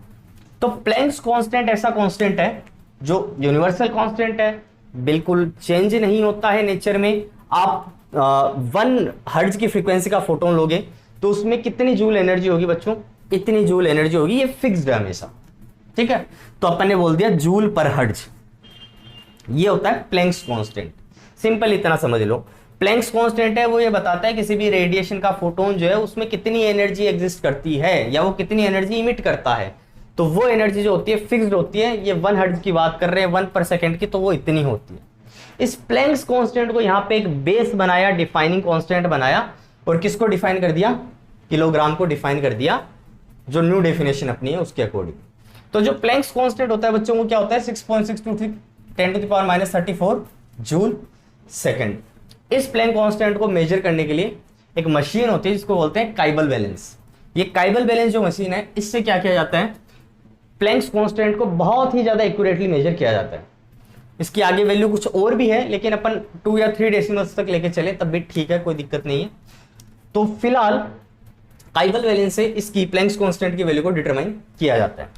S1: तो प्लैंक्स कांस्टेंट ऐसा कांस्टेंट है जो यूनिवर्सल कांस्टेंट है, बिल्कुल चेंज नहीं होता है नेचर में। आप 1 हर्ट्ज की फ्रीक्वेंसी का फोटोन लोगे तो उसमें कितनी जूल एनर्जी होगी बच्चों? इतनी जूल एनर्जी होगी, ये फिक्स्ड है हमेशा। ठीक है, तो अपन ने बोल दिया जूल पर हर्ट्ज, ये होता है प्लैंक्स कांस्टेंट। सिंपल इतना समझ लो, प्लैंक्स कांस्टेंट है वो ये बताता है किसी भी रेडिएशन का फोटोन जो है उसमें कितनी एनर्जी एग्जिस्ट करती है या वो कितनी एनर्जी इमिट करता है। तो वो एनर्जी जो होती है फिक्स्ड होती है। ये 1 हर्ट्ज की बात कर रहे हैं 1 पर सेकंड की, तो वो इतनी होती है। इस प्लैंक्स कांस्टेंट को यहाँ पे एक बेस बनाया, डिफाइनिंग कांस्टेंट बनाया, और किसको डिफाइन कर दिया? किलोग्राम को डिफाइन कर दिया, जो न्यू डेफिनेशन अपनी है उसके अकॉर्डिंग। तो जो प्लैंक्स कांस्टेंट होता है बच्चों को क्या होता है? 6.623 10⁻³ जूल सेकंड। इस प्लैंक कांस्टेंट को मेजर करने के लिए एक मशीन होती है जिसको बोलते हैं काइबल बैलेंस। ये काइबल बैलेंस जो मशीन है, इससे क्या किया जाता है? प्लैंक्स कांस्टेंट को बहुत ही ज्यादा एक्यूरेटली मेजर किया जाता है। इसकी आगे वैल्यू कुछ और भी है, लेकिन अपन 2 या 3 डेसिमल्स तक लेके चले तब भी ठीक है, कोई दिक्कत नहीं है। तो फिलहाल काइबल बैलेंस से इसकी प्लैंक्स कांस्टेंट की वैल्यू को डिटरमाइन किया जाता है।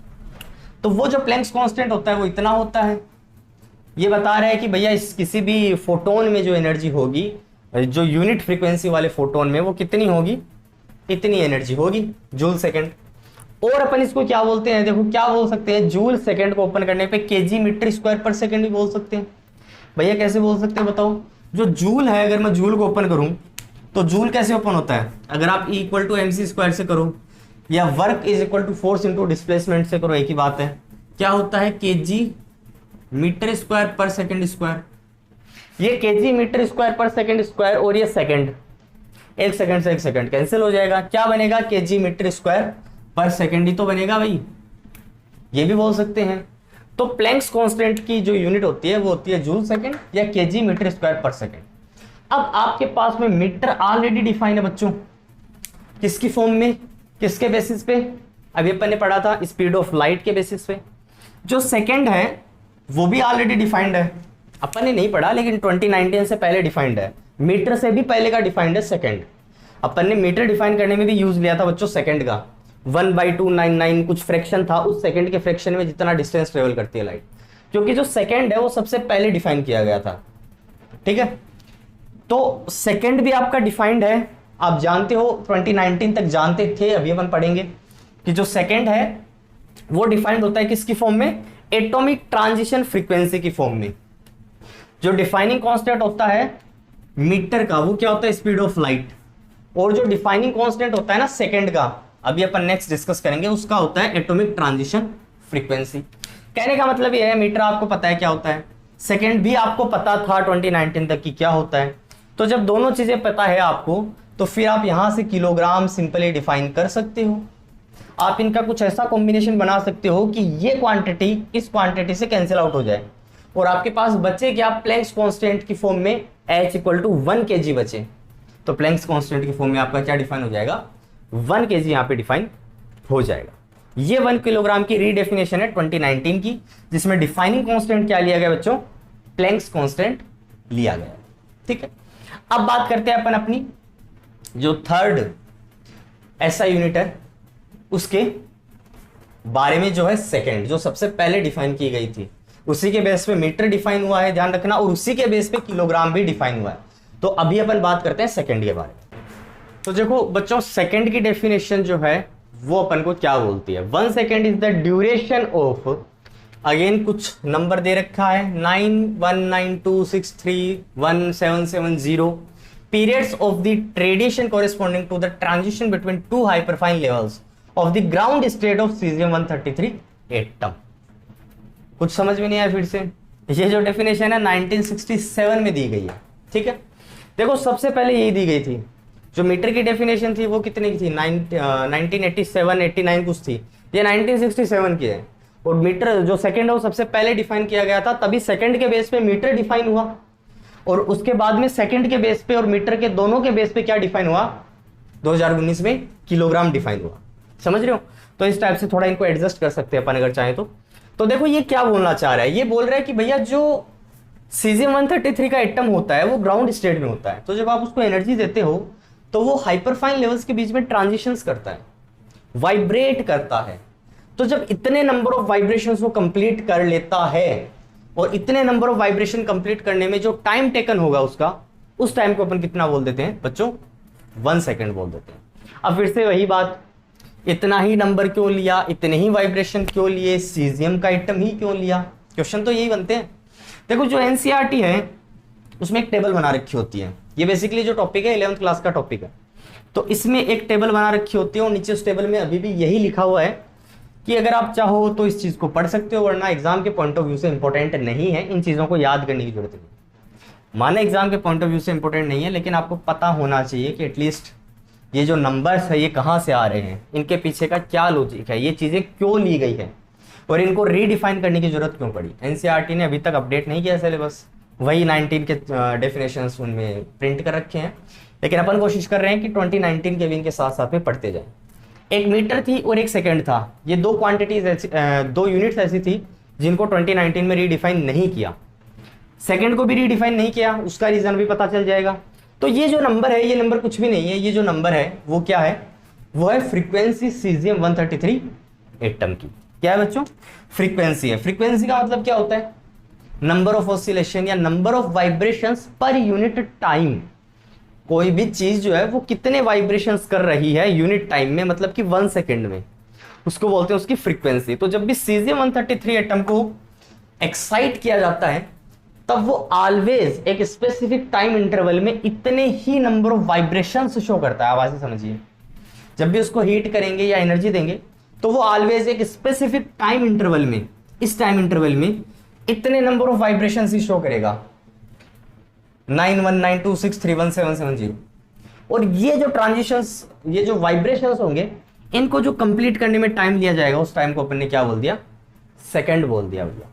S1: तो वो जो प्लैंक्स कांस्टेंट होता है वो इतना होता है। ये बता रहा है कि भैया इस किसी भी फोटोन में जो एनर्जी होगी, जो यूनिट फ्रीक्वेंसी वाले फोटोन में, वो कितनी होगी? इतनी एनर्जी होगी, जूल सेकंड। और अपन इसको क्या बोलते हैं? देखो क्या बोल सकते हैं? जूल सेकंड को ओपन करने पे केजी मीटर स्क्वायर पर सेकंड भी बोल सकते हैं। भैया कैसे बोल सकते हैं बताओ? जो जूल है, अगर मैं जूल को ओपन करूं तो जूल कैसे ओपन होता है? अगर आप E = mc स्क्वायर से करो या वर्क = फोर्स इंटू डिस्प्लेसमेंट से करो, एक ही बात है। क्या होता है? केजी मीटर स्क्वायर पर सेकंड स्क्वायर। ये केजी मीटर स्क्वायर पर सेकंड स्क्वायर और ये सेकंड, एक सेकंड से एक सेकंड कैंसिल हो जाएगा। क्या बनेगा? केजी मीटर स्क्वायर पर सेकंड ही तो बनेगा भाई, ये भी बोल सकते हैं। तो प्लैंक्स कांस्टेंट की जो यूनिट होती है वो होती है जूल सेकंड या केजी मीटर स्क्वायर पर सेकंड। अब आपके पास में मीटर ऑलरेडी डिफाइन है बच्चों, किसकी फॉर्म में? किसके बेसिस पे? अभी अपन ने पढ़ा था स्पीड ऑफ लाइट के बेसिस पे। जो सेकंड है वो भी ऑलरेडी डिफाइंड है, अपन ने नहीं पढ़ा लेकिन 2019 से पहले डिफाइंड है। मीटर से भी पहले का डिफाइंड है सेकंड। अपन ने मीटर डिफाइन करने में भी यूज लिया था बच्चों सेकंड का, 1/299 कुछ फ्रैक्शन था, उस सेकंड के फ्रैक्शन में जितना डिस्टेंस ट्रेवल करती है लाइट, क्योंकि जो सेकंड है वो सबसे पहले डिफाइन किया गया था। ठीक है, तो सेकंड भी आपका डिफाइंड है, आप जानते हो 2019 तक जानते थे, अभी अपन पढ़ेंगे कि जो सेकंड है वो डिफाइंड होता है किसकी फॉर्म में? एटॉमिक ट्रांजिशन फ्रीक्वेंसी की फॉर्म में। जो डिफाइनिंग कांस्टेंट होता है मीटर का वो क्या होता है? Speed of light. और जो डिफाइनिंग कांस्टेंट होता है ना सेकंड का, अभी अपन नेक्स्ट डिस्कस करेंगे, उसका होता है एटॉमिक ट्रांजिशन फ्रीक्वेंसी। कहने का मतलब ये है मीटर आपको पता है क्या होता है, सेकंड भी आपको पता था 2019 तक कि क्या होता है। तो जब दोनों चीजें पता है आपको, तो फिर आप यहां से किलोग्राम सिंपली डिफाइन कर सकते हो। आप इनका कुछ ऐसा कॉम्बिनेशन बना सकते हो कि ये क्वांटिटी इस क्वांटिटी से कैंसिल आउट हो जाए और आपके पास बचे क्या? प्लैंक्स कांस्टेंट की फॉर्म में H = 1 kg बचे। तो प्लैंक्स कांस्टेंट की फॉर्म में आपका क्या डिफाइन हो जाएगा? 1 kg यहाँ पे डिफाइन हो जाएगा। ये 1 किलोग्राम की रीडेफिनेशन है 2019 की, जिसमें डिफाइनिंग कांस्टेंट क्या लिया गया बच्चों? प्लैंक्स कांस्टेंट लिया गया। ठीक है, अब बात करते हैं अपन अपनी जो थर्ड ऐसा यूनिट है उसके बारे में, जो है सेकंड, जो सबसे पहले डिफाइन की गई थी। उसी के बेस पे मीटर डिफाइन हुआ है, ध्यान रखना, और उसी के बेस पे किलोग्राम भी डिफाइन हुआ है। तो अभी अपन बात करते हैं सेकंड के बारे में। तो देखो बच्चों, सेकंड की डेफिनेशन जो है वो अपन को क्या बोलती है? 1 second is the duration of, again कुछ नंबर दे रखा है 91926317770 periods of the radiation corresponding to the transition between 2 hyperfine levels of the ground state of cesium-133 atom। कुछ समझ में नहीं आया? फिर से ये जो डेफिनेशन है 1967 में दी गई है। ठीक है, देखो सबसे पहले यही दी गई थी। जो मीटर की डेफिनेशन थी वो कितने की थी? 1987 89 कुछ थी, ये 1967 की है। और मीटर जो सेकंड है वो सबसे पहले डिफाइन किया गया था, तभी सेकंड के बेस पे मीटर डिफाइन हुआ, और उसके बाद में सेकंड के बेस पे और मीटर के दोनों के बेस पे क्या डिफाइन हुआ? 2019 में किलोग्राम डिफाइन हुआ, समझ रहे हो। तो इस टाइप से थोड़ा इनको एडजस्ट कर सकते हैं अपन अगर चाहें तो देखो ये क्या बोलना चाह रहा है, ये बोल रहा है कि भैया जो सीजियम 133 का एटम होता है वो ग्राउंड स्टेट में होता है, तो जब आप उसको एनर्जी देते हो तो वो हाइपरफाइन लेवल्स के बीच में ट्रांजिशंस करता है, वाइब्रेट करता है। तो जब इतने नंबर ऑफ वाइब्रेशंस वो कंप्लीट कर लेता है, और इतने नंबर ऑफ वाइब्रेशन कंप्लीट करने में जो टाइम टेकन होगा उसका, उस टाइम को अपन कितना बोल देते हैं बच्चों, 1 सेकेंड बोल देते हैं। अब फिर से वही बात, इतना ही नंबर क्यों लिया, इतने ही वाइब्रेशन क्यों लिए, सीजियम का आइटम ही क्यों लिया, क्वेश्चन तो यही बनते हैं। देखो जो एनसीईआरटी है उसमें एक टेबल बना रखी होती है, ये बेसिकली जो टॉपिक है 11th क्लास का टॉपिक है, तो इसमें एक टेबल बना रखी होती है और नीचे उस टेबल में अभी भी यही लिखा हुआ है कि अगर आप चाहो तो इस चीज को पढ़ सकते हो, वरना एग्जाम के पॉइंट ऑफ व्यू से इंपॉर्टेंट नहीं है, इन चीजों को याद करने की जरूरत नहीं। माने एग्जाम के पॉइंट ऑफ व्यू से इंपॉर्टेंट नहीं है, लेकिन आपको पता होना चाहिए कि एटलीस्ट ये जो नंबर्स है ये कहाँ से आ रहे हैं, इनके पीछे का क्या लॉजिक है, ये चीजें क्यों ली गई है और इनको रीडिफाइन करने की जरूरत क्यों पड़ी। एनसीईआरटी ने अभी तक अपडेट नहीं किया सिलेबस, वही 19 के डेफिनेशंस उनमें प्रिंट कर रखे हैं, लेकिन अपन कोशिश कर रहे हैं कि 2019 के भी इनके साथ साथ में पढ़ते जाएं। 1 मीटर थी और 1 सेकंड था, ये दो क्वांटिटीज दो यूनिट्स ऐसी थी जिनको 2019 में रीडिफाइन नहीं किया। सेकंड को भी रीडिफाइन नहीं किया, उसका रीजन भी पता चल जाएगा। तो ये जो नंबर है ये नंबर कुछ भी नहीं है, ये जो नंबर है वो क्या है, वो है फ्रीक्वेंसी सीजियम 133 एटम की। क्या है बच्चों, फ्रीक्वेंसी है। फ्रीक्वेंसी का मतलब क्या होता है, नंबर ऑफ ऑसिलेशन या number of vibrations per unit time. कोई भी चीज जो है वो कितने वाइब्रेशंस कर रही है यूनिट टाइम में, मतलब कि 1 सेकेंड में, उसको बोलते हैं उसकी फ्रीक्वेंसी। तो जब भी सीजियम 133 एटम को एक्साइट किया जाता है तब वो ऑलवेज एक स्पेसिफिक टाइम इंटरवल में इतने ही नंबर ऑफ वाइब्रेशंस शो करता है। आवाज से समझिए, जब भी उसको हीट करेंगे या एनर्जी देंगे तो वो ऑलवेज एक स्पेसिफिक टाइम इंटरवल में, इस टाइम इंटरवल में इतने number of vibrations he show करेगा, 9192631770। और ये जो ट्रांजिशंस, ये जो वाइब्रेशंस होंगे, इनको जो कंप्लीट करने में टाइम लिया जाएगा, उस टाइम को अपन ने क्या बोल दिया, सेकंड बोल दिया भैया।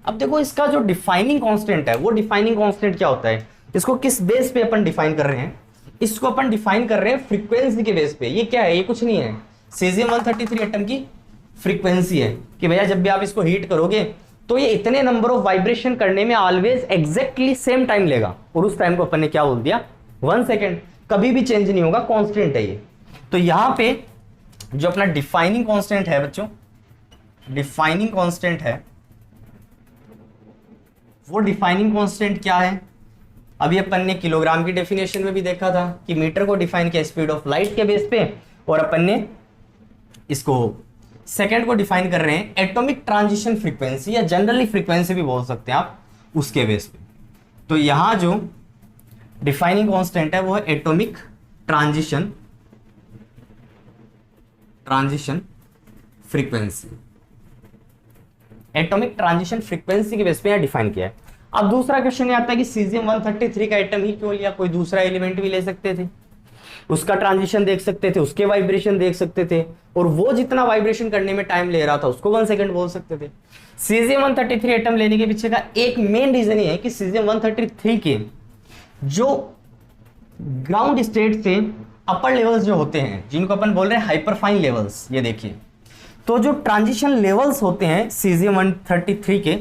S1: अब देखो इसका जो डिफाइनिंग कांस्टेंट है, वो डिफाइनिंग कांस्टेंट क्या होता है, इसको किस बेस पे अपन डिफाइन कर रहे हैं, इसको अपन डिफाइन कर रहे हैं फ्रीक्वेंसी के बेस पे। ये क्या है, ये कुछ नहीं है, सीजियम 133 एटम की फ्रीक्वेंसी है कि भैया जब भी आप इसको हीट करोगे तो ये इतने नंबर ऑफ वाइब्रेशन करने में ऑलवेज एग्जैक्टली सेम टाइम लेगा, और उस टाइम को अपन ने क्या बोल दिया, 1 सेकेंड, कभी भी चेंज नहीं होगा, कांस्टेंट है ये। तो यहां पे जो अपना डिफाइनिंग कांस्टेंट है बच्चों, डिफाइनिंग कांस्टेंट है, वो डिफाइनिंग कांस्टेंट क्या है, अभी अपन ने किलोग्राम की डेफिनेशन में भी देखा था कि मीटर को डिफाइन किया स्पीड ऑफ लाइट के बेस पे, और अपन ने इसको सेकंड को डिफाइन कर रहे हैं एटॉमिक ट्रांजिशन फ्रीक्वेंसी, या जनरली फ्रीक्वेंसी भी बोल सकते हैं आप, उसके बेस पे। तो यहां जो डिफाइनिंग कांस्टेंट है वो है atomic transition frequency, atomic transition frequency के बेस पे यहां डिफाइन किया है। अब दूसरा क्वेश्चन ये आता है कि सीजियम 133 का एटम ही क्यों लिया, कोई दूसरा एलिमेंट भी ले सकते थे, उसका ट्रांजिशन देख सकते थे, उसके वाइब्रेशन देख सकते थे, और वो जितना वाइब्रेशन करने में टाइम ले रहा था उसको 1 सेकंड बोल सकते थे। सीजियम 133 एटम लेने के पीछे का एक मेन रीजन ये है कि सीजियम 133 के जो ग्राउंड स्टेट से अपर लेवल्स जो होते हैं, जिनको अपन बोल रहे हैं हाइपरफाइन लेवल्स, ये देखिए, तो जो ट्रांजिशन लेवल्स होते हैं सीजियम 133 के,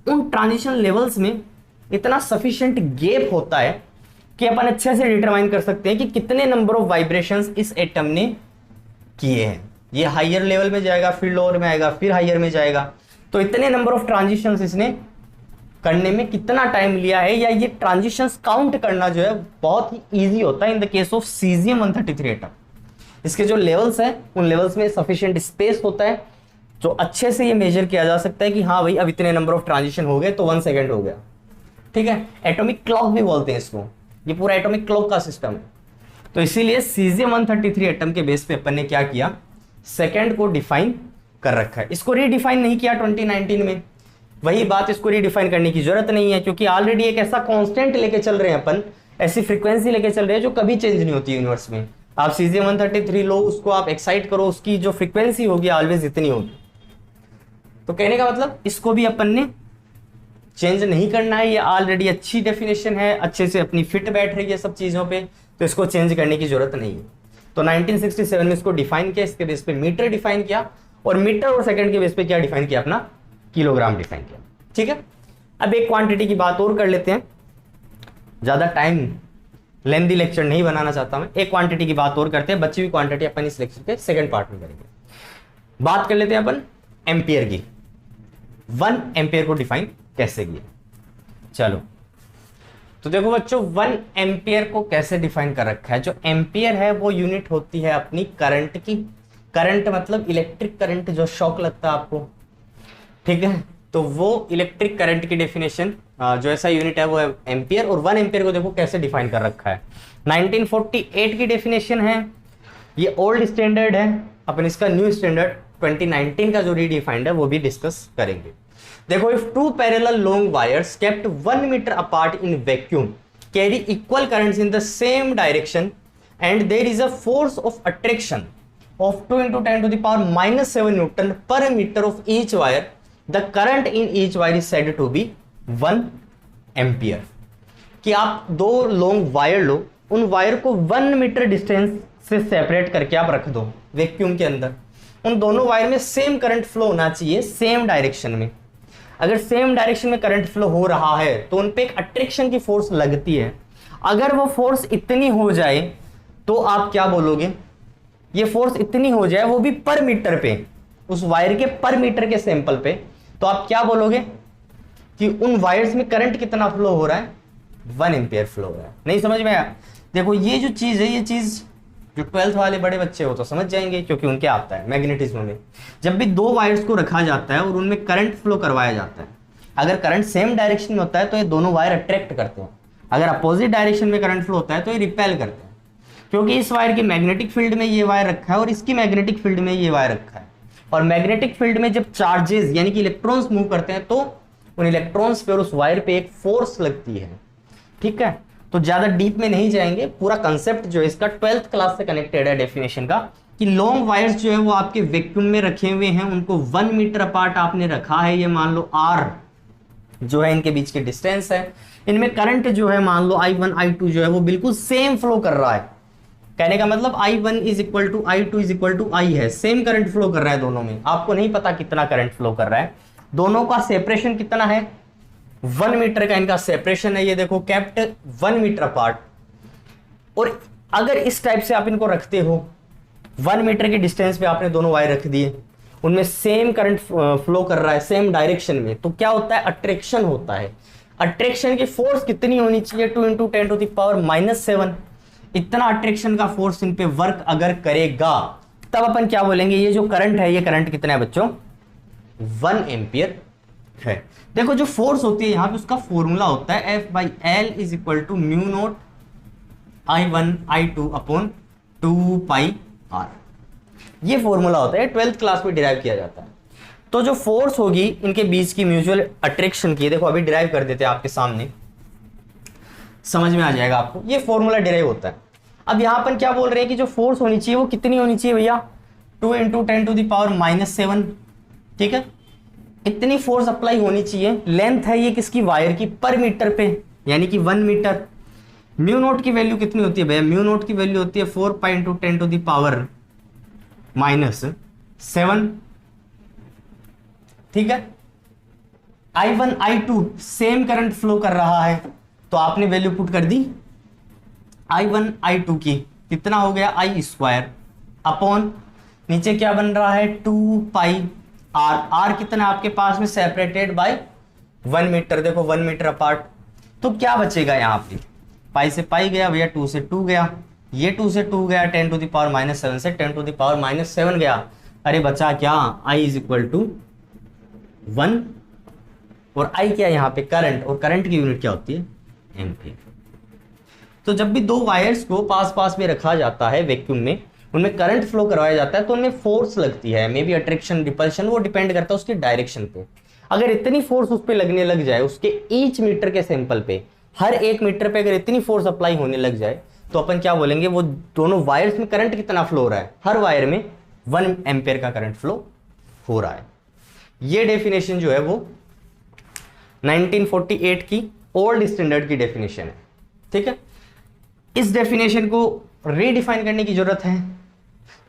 S1: उन ट्रांजिशन लेवल्स में इतना सफिशिएंट गैप होता है कि अपन अच्छे से डिटरमाइन कर सकते हैं कि कितने नंबर ऑफ वाइब्रेशंस इस एटम ने किए हैं। ये हायर लेवल में जाएगा, फिर लोअर में आएगा, फिर हायर में जाएगा, तो इतने नंबर ऑफ ट्रांजिशंस इसने करने में कितना टाइम लिया है, या ये ट्रांजिशंस काउंट करना जो है बहुत ही ईजी होता है इन the case of caesium 133 atom. इसके जो लेवल्स हैं उन लेवल्स में सफिशिएंट स्पेस होता है, जो अच्छे से ये मेजर किया जा सकता है कि हाँ भाई अब इतने नंबर ऑफ ट्रांजिशन हो गए तो 1 सेकेंड हो गया, ठीक है। एटॉमिक क्लॉक भी बोलते हैं इसको, ये पूरा एटॉमिक क्लॉक का सिस्टम है। तो इसीलिए सीजियम 133 एटम के बेस पे अपन ने क्या किया, सेकेंड को डिफाइन कर रखा है, इसको रीडिफाइन नहीं किया 2019 में। वही बात, इसको रीडिफाइन करने की जरूरत नहीं है, क्योंकि ऑलरेडी एक ऐसा कांस्टेंट लेके चल रहे हैं अपन, ऐसी फ्रीक्वेंसी लेके चल रहे हैं जो कभी चेंज नहीं होती यूनिवर्स में। आप सीजियम 133 लो, उसको आप एक्साइट करो, उसकी जो फ्रीक्वेंसी होगी ऑलवेज इतनी होगी। तो कहने का मतलब इसको भी अपन ने चेंज नहीं करना है, ये ऑलरेडी अच्छी डेफिनेशन है, अच्छे से अपनी फिट बैठ रही है सब चीजों पे, तो इसको चेंज करने की जरूरत नहीं है। तो 1967 में इसको डिफाइन किया, इसके बेस पे मीटर डिफाइन किया, और मीटर और सेकंड के बेस पे क्या डिफाइन किया अपना, किलोग्राम डिफाइन किया। ठीक है, अब एक क्वांटिटी की बात और कर लेते हैं, ज्यादा टाइम लेंथी लेक्चर नहीं बनाना चाहता मैं, एक क्वांटिटी की बात और करते हैं, बची हुई क्वांटिटी अपन इस लेक्चर के सेकंड पार्ट में करेंगे। बात कर लेते हैं अपन एम्पियर की। 1 एम्पियर को डिफाइन कैसे किया, चलो तो देखो बच्चों 1 एम्पियर को कैसे डिफाइन कर रखा है। जो एम्पियर है वो यूनिट होती है अपनी करंट की, करंट मतलब इलेक्ट्रिक करंट, जो शॉक लगता है आपको, ठीक है, तो वो इलेक्ट्रिक करंट की डेफिनेशन जो ऐसा यूनिट है वो है एम्पियर। और 1 एम्पियर को देखो कैसे डिफाइन कर रखा है, 1948 की डेफिनेशन है, ये ओल्ड स्टैंडर्ड है, अपन इसका न्यू स्टैंडर्ड 2019 का जो रीडिफाइंड है वो भी डिस्कस करेंगे। देखो, if two parallel long wires kept 1 metre apart in vacuum carry equal currents in the same direction and there is a force of attraction of 2 into 10 to the power minus 7 Newton per meter of each wire, the current in each wire is said to be 1 ampere। कि आप दो long wire लो, उन wire को 1 metre distance से separate करके आप रख दो वैक्यूम के अंदर, उन दोनों वायर में सेम करंट फ्लो होना चाहिए, सेम डायरेक्शन में। अगर सेम डायरेक्शन में करंट फ्लो हो रहा है तो उन पे एक अट्रैक्शन की फोर्स लगती है। अगर वो फोर्स इतनी हो जाए तो आप क्या बोलोगे, ये फोर्स इतनी हो जाए वो भी पर मीटर पे, उस वायर के पर मीटर के सैंपल पे, तो आप क्या बोलोगे कि उन वायर्स में करंट कितना फ्लो हो रहा है, 1 एम्पियर फ्लो हो रहा है। नहीं समझ में आया? देखो ये जो चीज है, ये चीज जो 12th वाले बड़े बच्चे हो तो समझ जाएंगे, क्योंकि उनके आता है मैग्नेटिज्म में। जब भी दो वायर्स को रखा जाता है और उनमें करंट फ्लो करवाया जाता है, अगर करंट सेम डायरेक्शन में होता है तो ये दोनों वायर अट्रैक्ट करते हैं, अगर अपोजिट डायरेक्शन में करंट फ्लो होता है तो ये रिपेल करते हैं, क्योंकि इस वायर की मैग्नेटिक फील्ड में ये वायर रखा है और इसकी मैग्नेटिक फील्ड में ये वायर रखा है। और मैग्नेटिक फील्ड में जब चार्जेस यानी कि इलेक्ट्रॉन्स मूव करते हैं तो उन इलेक्ट्रॉन्स पे और उस वायर पे एक फोर्स लगती है। ठीक है, तो ज्यादा डीप में नहीं जाएंगे, पूरा कंसेप्ट जो है इसका 12th क्लास से कनेक्टेड है डेफिनेशन का, कि लॉन्ग वायर्स जो है वो आपके वैक्यूम में रखे हुए हैं, उनको 1 मीटर अपार्ट आपने रखा है, ये मान लो r जो है इनके बीच की डिस्टेंस है, इनमें करंट जो है मान लो I1 I2 जो है वो बिल्कुल सेम फ्लो कर रहा है। कहने का मतलब I1 is equal to I2 is equal to I है, सेम करंट फ्लो कर रहा है दोनों में। आपको नहीं पता कितना करंट फ्लो कर रहा है, दोनों का सेपरेशन कितना है, 1 मीटर का इनका सेपरेशन है। ये देखो कैप्ट 1 मीटर अपार्ट, और अगर इस टाइप से आप इनको रखते हो, 1 मीटर की डिस्टेंस पे आपने दोनों वायर रख दिए, उनमें सेम करंट फ्लो कर रहा है सेम डायरेक्शन में, तो क्या होता है, अट्रैक्शन होता है। अट्रैक्शन की फोर्स कितनी होनी चाहिए, 2 into 10 to the power -7। इतना अट्रैक्शन का फोर्स इन पे वर्क अगर करेगा तब अपन क्या बोलेंगे, ये जो करंट है, ये करंट कितना है बच्चों, 1 एम्पियर है। देखो जो फोर्स होती है यहां पे उसका फॉर्मूला होता है F/L is equal to mu naught I1 I2 upon 2πr। ये फॉर्मूला होता है, 12th क्लास में डिराइव किया जाता है। तो जो फोर्स होगी इनके बीच की म्यूचुअल अट्रैक्शन की, देखो अभी डिराइव कर देते हैं आपके सामने, समझ में आ जाएगा आपको, ये फॉर्मूला डिराइव होता है। अब यहां पर क्या बोल रहे हैं कि जो फोर्स होनी चाहिए वो कितनी होनी चाहिए भैया, 2 into 10 to the power -7। ठीक है, इतनी फोर्स अप्लाई होनी चाहिए। लेंथ है ये किसकी, वायर की, पर मीटर पे, यानी कि 1 मीटर। म्यू नोट की वैल्यू कितनी होती है भैया, म्यू नोट की वैल्यू होती है 4π into 10 to the power -7। ठीक है, I1 I2 same current flow कर रहा है, तो आपने वैल्यू पुट कर दी I1 I2 की, कितना हो गया I² अपॉन नीचे क्या बन रहा है 2πr। r कितना आपके पास में, सेपरेटेड बाय 1 मीटर, देखो 1 मीटर अपार्ट। तो क्या बचेगा यहाँ पे, पाई से पाई गया भैया, 2 से 2 गया, ये 2 से 2 गया, 10 to the power -7 से 10 to the power -7 गया। अरे बचा क्या, I इज इक्वल टू 1, और I क्या यहाँ पे, करंट, और करंट की यूनिट क्या होती है, एम्पियर। तो जब भी दो वायर्स को पास पास में रखा जाता है वैक्यूम में, उनमें करंट फ्लो करवाया जाता है, तो उनमें फोर्स लगती है, मे बी अट्रैक्शन रिपल्शन, वो डिपेंड करता है उसकी डायरेक्शन पे। अगर इतनी फोर्स उस पर लगने लग जाए, उसके ईच मीटर के सैंपल पे, हर 1 मीटर पे अगर इतनी फोर्स अप्लाई होने लग जाए, तो अपन क्या बोलेंगे, वो दोनों वायर्स में करंट कितना फ्लो हो रहा है, हर वायर में 1 एम्पियर का करंट फ्लो हो रहा है। ये डेफिनेशन जो है वो 1948 की ओल्ड स्टैंडर्ड की डेफिनेशन है। ठीक है, इस डेफिनेशन को रीडिफाइन करने की जरूरत है,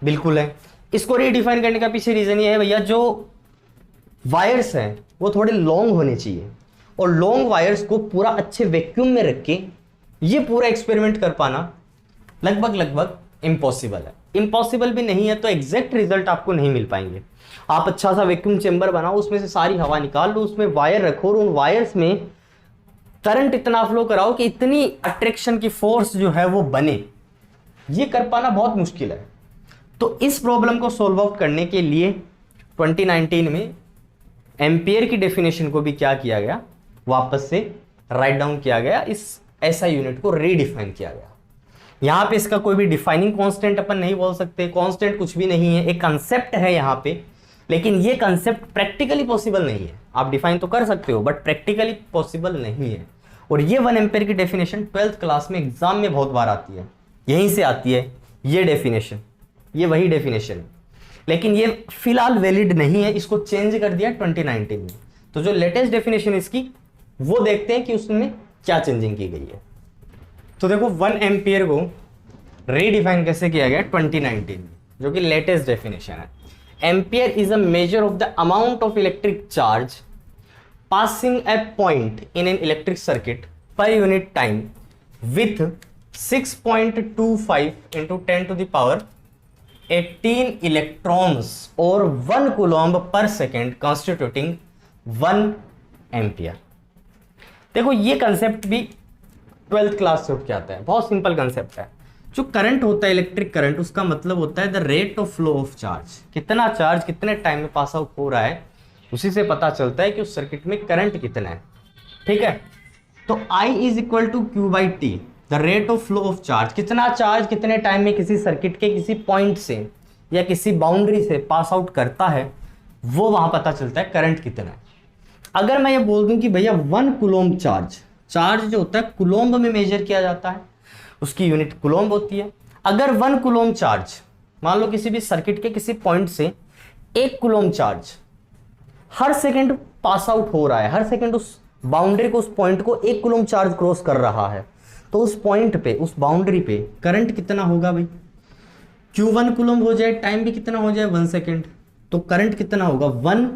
S1: बिल्कुल है। इसको रीडिफाइन करने का पीछे रीजन ये है भैया, जो वायर्स हैं वो थोड़े लॉन्ग होने चाहिए, और लॉन्ग वायर्स को पूरा अच्छे वैक्यूम में रख के ये पूरा एक्सपेरिमेंट कर पाना लगभग इम्पॉसिबल है। इम्पॉसिबल भी नहीं है तो एग्जैक्ट रिजल्ट आपको नहीं मिल पाएंगे। आप अच्छा सा वैक्यूम चेंबर बनाओ, उसमें से सारी हवा निकाल लो, उसमें वायर रखो और उन वायर्स में करंट इतना फ्लो कराओ कि इतनी अट्रैक्शन की फोर्स जो है वो बने, ये कर पाना बहुत मुश्किल है। तो इस प्रॉब्लम को सोल्व आउट करने के लिए 2019 में एम्पियर की डेफिनेशन को भी क्या किया गया, वापस से राइट डाउन किया गया, इस एसआई यूनिट को रीडिफाइन किया गया। यहां पे इसका कोई भी डिफाइनिंग कांस्टेंट अपन नहीं बोल सकते, कांस्टेंट कुछ भी नहीं है, एक कंसेप्ट है यहां पे, लेकिन ये कंसेप्ट प्रैक्टिकली पॉसिबल नहीं है। आप डिफाइन तो कर सकते हो बट प्रैक्टिकली पॉसिबल नहीं है। और ये 1 एम्पियर की डेफिनेशन 12th क्लास में एग्जाम में बहुत बार आती है, यहीं से आती है ये डेफिनेशन, ये वही डेफिनेशन है, लेकिन ये फिलहाल वैलिड नहीं है, इसको चेंज कर दिया 2019 में। तो जो लेटेस्ट डेफिनेशन इसकी वो देखते हैं कि उसमें क्या चेंजिंग की गई है। तो देखो 1 एम्पियर को रीडिफाइन कैसे किया गया 2019 में, जो कि लेटेस्ट डेफिनेशन है। Ampere is a measure of the amount of electric charge passing A point in an electric circuit per unit time with 6.25 into 10 to the power 18 electrons और 1 कूलम्ब पर सेकेंड कॉन्स्टिट्यूटिंग 1 एम्पियर। देखो ये concept भी 12th class से उठ के आता है, बहुत सिंपल कंसेप्ट है। जो करंट होता है, इलेक्ट्रिक करंट, उसका मतलब होता है the rate of flow of charge, कितना चार्ज कितने टाइम में पास आउट हो रहा है, उसी से पता चलता है कि उस सर्किट में करंट कितना है। ठीक है, तो I is equal to Q by T, the rate of flow of charge, कितना चार्ज कितने टाइम में किसी सर्किट के किसी पॉइंट से या किसी बाउंड्री से पास आउट करता है, वो वहां पता चलता है करंट कितना है। अगर मैं ये बोल दूं कि भैया 1 कूलम्ब चार्ज, चार्ज जो होता है कूलम्ब में मेजर किया जाता है, उसकी यूनिट कूलम्ब होती है। अगर 1 कूलम्ब चार्ज, मान लो किसी भी सर्किट के किसी पॉइंट से 1 कूलम्ब चार्ज हर सेकंड पास आउट हो रहा है, हर सेकंड उस बाउंड्री को, उस पॉइंट को 1 कूलम्ब चार्ज क्रॉस कर रहा है, तो उस पॉइंट पे, उस बाउंड्री पे करंट कितना होगा भाई, Q1 कूलम्ब हो जाए, टाइम भी कितना हो जाए 1 सेकेंड, तो करंट कितना होगा 1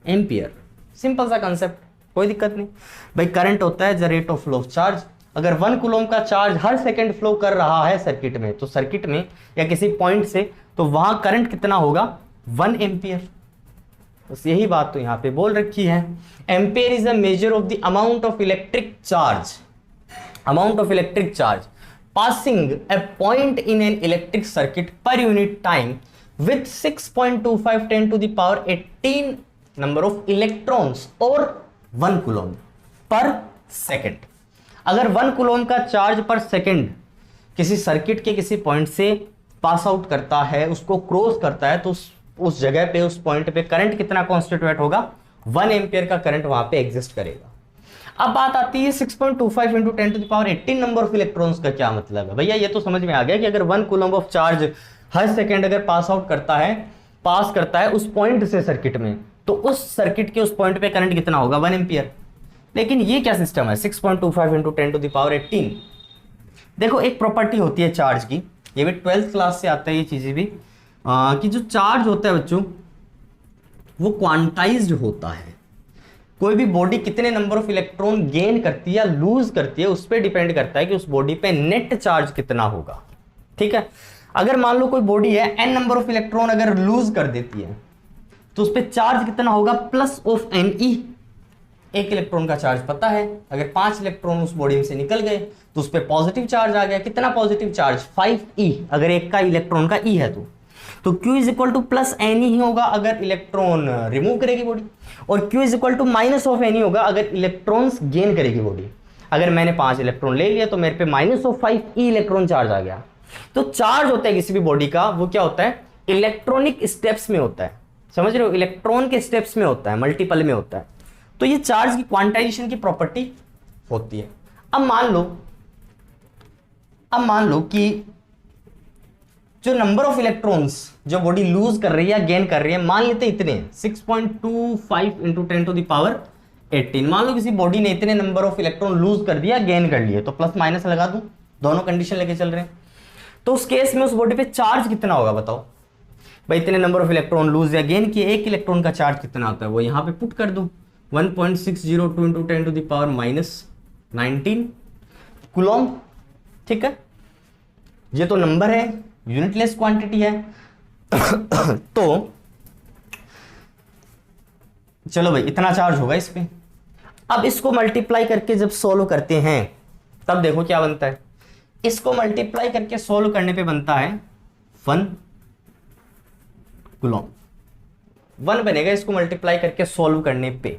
S1: एम्पियर। सिंपल सा कंसेप्ट, कोई दिक्कत नहीं भाई। करंट होता है the rate of flow of charge. अगर 1 कूलम्ब का चार्ज हर सेकंड फ्लो कर रहा है सर्किट में, तो सर्किट में या किसी पॉइंट से, तो वहां करंट कितना होगा 1 एम्पियर। बस यही बात तो यहां पे बोल रखी है। Ampere is a measure of the amount of electric charge, amount of electric charge passing a point in an electric circuit per unit time with 6.25 10 to the power 18 number of electrons or 1 coulomb per second। अगर 1 coulomb का charge पर second किसी circuit के किसी point से pass out करता है, उसको क्रॉस करता है, तो उस जगह पे, उस पॉइंट पे करंट कितना कॉन्स्टिट्यूट होगा 1 एम्पियर का करंट वहां पे एग्जिस्ट करेगा। अब बात आती है 6.25 into 10 to the power 18 number of electrons का क्या मतलब है। भैया ये तो समझ में आ गया कि अगर 1 coulomb of charge her second अगर पास आउट करता है, पास करता है उस पॉइंट से सर्किट में, तो उस सर्किट के उस पॉइंट पे करंट कितना होगा 1 एम्पियर। लेकिन ये क्या सिस्टम है 6.25 into 10 to the power 18। देखो एक प्रॉपर्टी होती है चार्ज की, ये भी 12th क्लास से आता है ये चीजें भी, कि जो चार्ज होता है बच्चों वो क्वांटाइज्ड होता है। कोई भी बॉडी कितने नंबर ऑफ इलेक्ट्रॉन गेन करती है या लूज करती है, उस पर डिपेंड करता है कि उस बॉडी पे नेट चार्ज कितना होगा। ठीक है, अगर मान लो कोई बॉडी है n नंबर ऑफ इलेक्ट्रॉन अगर लूज कर देती है, तो उस पर चार्ज कितना होगा प्लस ऑफ Ne। एक इलेक्ट्रॉन का चार्ज पता है, अगर 5 इलेक्ट्रॉन उस बॉडी में से निकल गए तो उस पर पॉजिटिव चार्ज आ गया। कितना पॉजिटिव चार्ज 5e, अगर एक का इलेक्ट्रॉन का e है तो Q is equal to plus n ही होगा अगर इलेक्ट्रॉन रिमूव करेगी बॉडी, और Q is equal to minus of n ही होगा अगर इलेक्ट्रॉन्स गेन करेगी बॉडी। अगर मैंने 5 इलेक्ट्रॉन ले लिया तो मेरे पे minus of 5e electron charge आ गया। तो चार्ज होता है किसी भी बॉडी का, वो क्या होता है इलेक्ट्रॉनिक स्टेप्स में होता है, समझ रहे हो, इलेक्ट्रॉन के स्टेप्स में होता है, मल्टीपल में होता है। तो ये चार्ज की क्वांटाइजेशन की प्रॉपर्टी होती है। अब मान लो कि जो नंबर ऑफ इलेक्ट्रॉन्स जो बॉडी लूज कर रही है या गेन कर रही है, मान लेते इतने 6.25 into 10 to the power 18। मान लो किसी बॉडी ने इतने नंबर ऑफ इलेक्ट्रॉन लूज कर दिया, गेन कर लिए, तो प्लस माइनस लगा दूं, दोनों कंडीशन लेके चल रहे हैं। तो उस केस में उस बॉडी पे चार्ज कितना होगा बताओ भाई, इतने नंबर ऑफ इलेक्ट्रॉन लूज या गेन किए, एक इलेक्ट्रॉन का चार्ज कितना होता है वो यहाँ पे पुट कर दो, 1.602 into 10 to the power -19 coulomb. ठीक है, ये तो नंबर है, यूनिटलेस क्वांटिटी है। तो चलो भाई इतना चार्ज होगा इस पे। अब इसको मल्टीप्लाई करके जब सोल्व करते हैं तब देखो क्या बनता है, इसको मल्टीप्लाई करके सोल्व करने पे बनता है 1 कूलॉम, 1 बनेगा इसको मल्टीप्लाई करके सोल्व करने पे।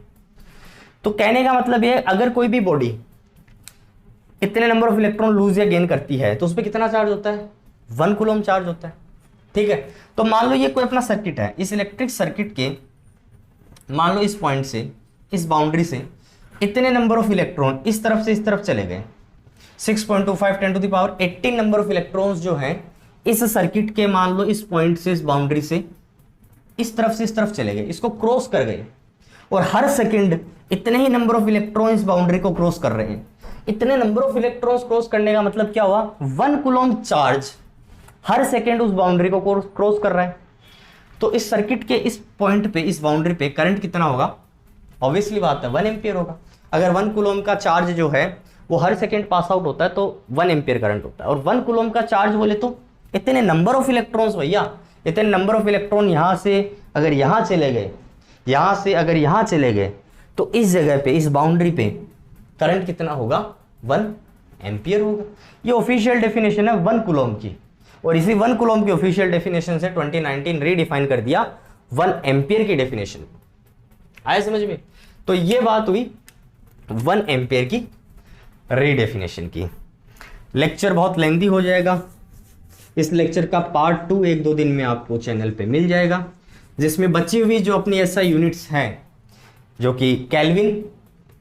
S1: तो कहने का मतलब ये, अगर कोई भी बॉडी इतने नंबर ऑफ इलेक्ट्रॉन लूज या गेन करती है तो उस पर कितना चार्ज होता है, 1 कूलॉम चार्ज होता है। ठीक है, तो मान लो ये कोई अपना सर्किट है, इस इलेक्ट्रिक सर्किट के मान लो इस पॉइंट से, इस बाउंड्री से इतने नंबर ऑफ इलेक्ट्रॉन इस तरफ से इस तरफ चले गए, 6.25 10 to the power 18 number of electrons जो हैं इस सर्किट के मान लो इस पॉइंट से, इस बाउंड्री से इस तरफ से इस तरफ चले गए, इसको क्रॉस कर गए, और हर सेकंड इतने ही नंबर ऑफ इलेक्ट्रॉन इस बाउंड्री को क्रॉस कर रहे हैं। इतने नंबर ऑफ इलेक्ट्रॉन्स क्रॉस करने का मतलब क्या हुआ, 1 कूलॉम चार्ज हर सेकंड उस बाउंड्री को क्रॉस कर रहा है। तो इस सर्किट के इस पॉइंट पे, इस बाउंड्री पे करंट कितना होगा, ऑब्वियसली बात है 1 एम्पियर होगा। अगर 1 कूलॉम का चार्ज जो है वो हर सेकंड पास आउट होता है तो 1 एम्पियर करंट होता है। और 1 कूलॉम का चार्ज बोले तो इतने नंबर ऑफ इलेक्ट्रॉन्स भैया, इतने नंबर ऑफ इलेक्ट्रॉन यहाँ से अगर यहाँ चले गए, यहाँ से अगर यहाँ चले गए, तो इस जगह पे, इस बाउंड्री पे करंट कितना होगा, 1 एम्पियर होगा। ये ऑफिशियल डेफिनेशन है 1 कूलॉम की, और इसी 1 कूलॉम की ऑफिशियल डेफिनेशन से 2019 रीडिफाइन कर दिया 1 एम्पियर की डेफिनेशन। आया समझ में? तो ये बात हुई 1 एम्पियर की रीडेफिनेशन की। लेक्चर बहुत लेंथी हो जाएगा, इस लेक्चर का पार्ट 2 1-2 दिन में आपको चैनल पे मिल जाएगा, जिसमें बची हुई जो अपनी एसआई यूनिट्स हैं, जो कि केल्विन,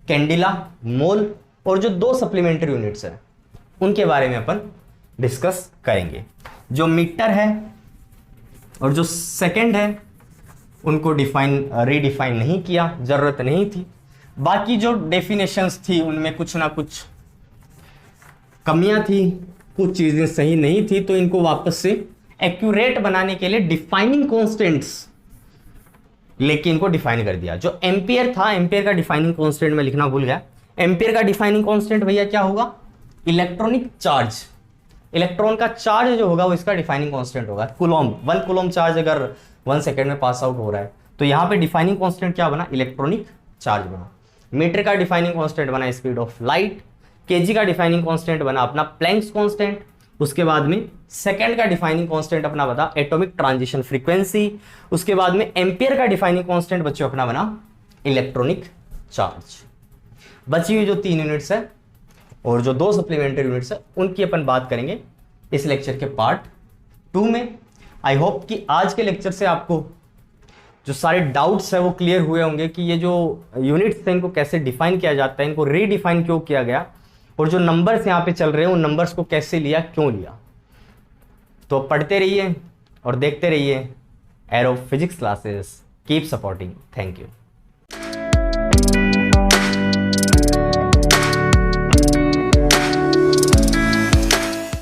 S1: कैंडिला, मोल और जो 2 सप्लीमेंट्री यूनिट्स हैं उनके बारे में अपन डिस्कस करेंगे। जो मीटर है और जो सेकंड है उनको रीडिफाइन नहीं किया, जरूरत नहीं थी। बाकी जो डेफिनेशंस थी उनमें कुछ ना कुछ कमियां थी, कुछ चीजें सही नहीं थी, तो इनको वापस से एक्यूरेट बनाने के लिए डिफाइनिंग कॉन्स्टेंट्स लेके इनको डिफाइन कर दिया। जो एम्पियर था, एम्पियर का डिफाइनिंग कॉन्स्टेंट में लिखना भूल गया। एम्पियर का डिफाइनिंग कॉन्स्टेंट भैया क्या होगा, इलेक्ट्रॉनिक चार्ज। इलेक्ट्रॉन का चार्ज जो होगा वो इसका डिफाइनिंग कांस्टेंट होगा। कूलॉम, 1 कूलॉम चार्ज अगर 1 सेकंड में पास आउट हो रहा है तो यहाँ पे डिफाइनिंग कांस्टेंट क्या बना, इलेक्ट्रॉनिक चार्ज बना। मीटर का डिफाइनिंग कांस्टेंट बना स्पीड ऑफ लाइट। केजी का डिफाइनिंग कांस्टेंट बना अपना प्लैंक्स कांस्टेंट। उसके बाद में सेकंड का डिफाइनिंग कांस्टेंट अपना बता एटॉमिक ट्रांजिशन फ्रीक्वेंसी। उसके बाद में एम्पियर का डिफाइनिंग कांस्टेंट बच्चों अपना बना इलेक्ट्रॉनिक चार्ज। बची हुई जो 3 यूनिट्स है और जो 2 सप्लीमेंट्री यूनिट्स है उनकी अपन बात करेंगे इस लेक्चर के पार्ट 2 में। आई होप कि आज के लेक्चर से आपको जो सारे डाउट्स है वो क्लियर हुए होंगे कि ये जो यूनिट्स हैं इनको कैसे डिफाइन किया जाता है, इनको रीडिफाइन क्यों किया गया, और जो नंबर्स यहाँ पे चल रहे हैं उन नंबर्स को कैसे लिया, क्यों लिया। तो पढ़ते रहिए और देखते रहिए arrow physics classes. Keep supporting. Thank you.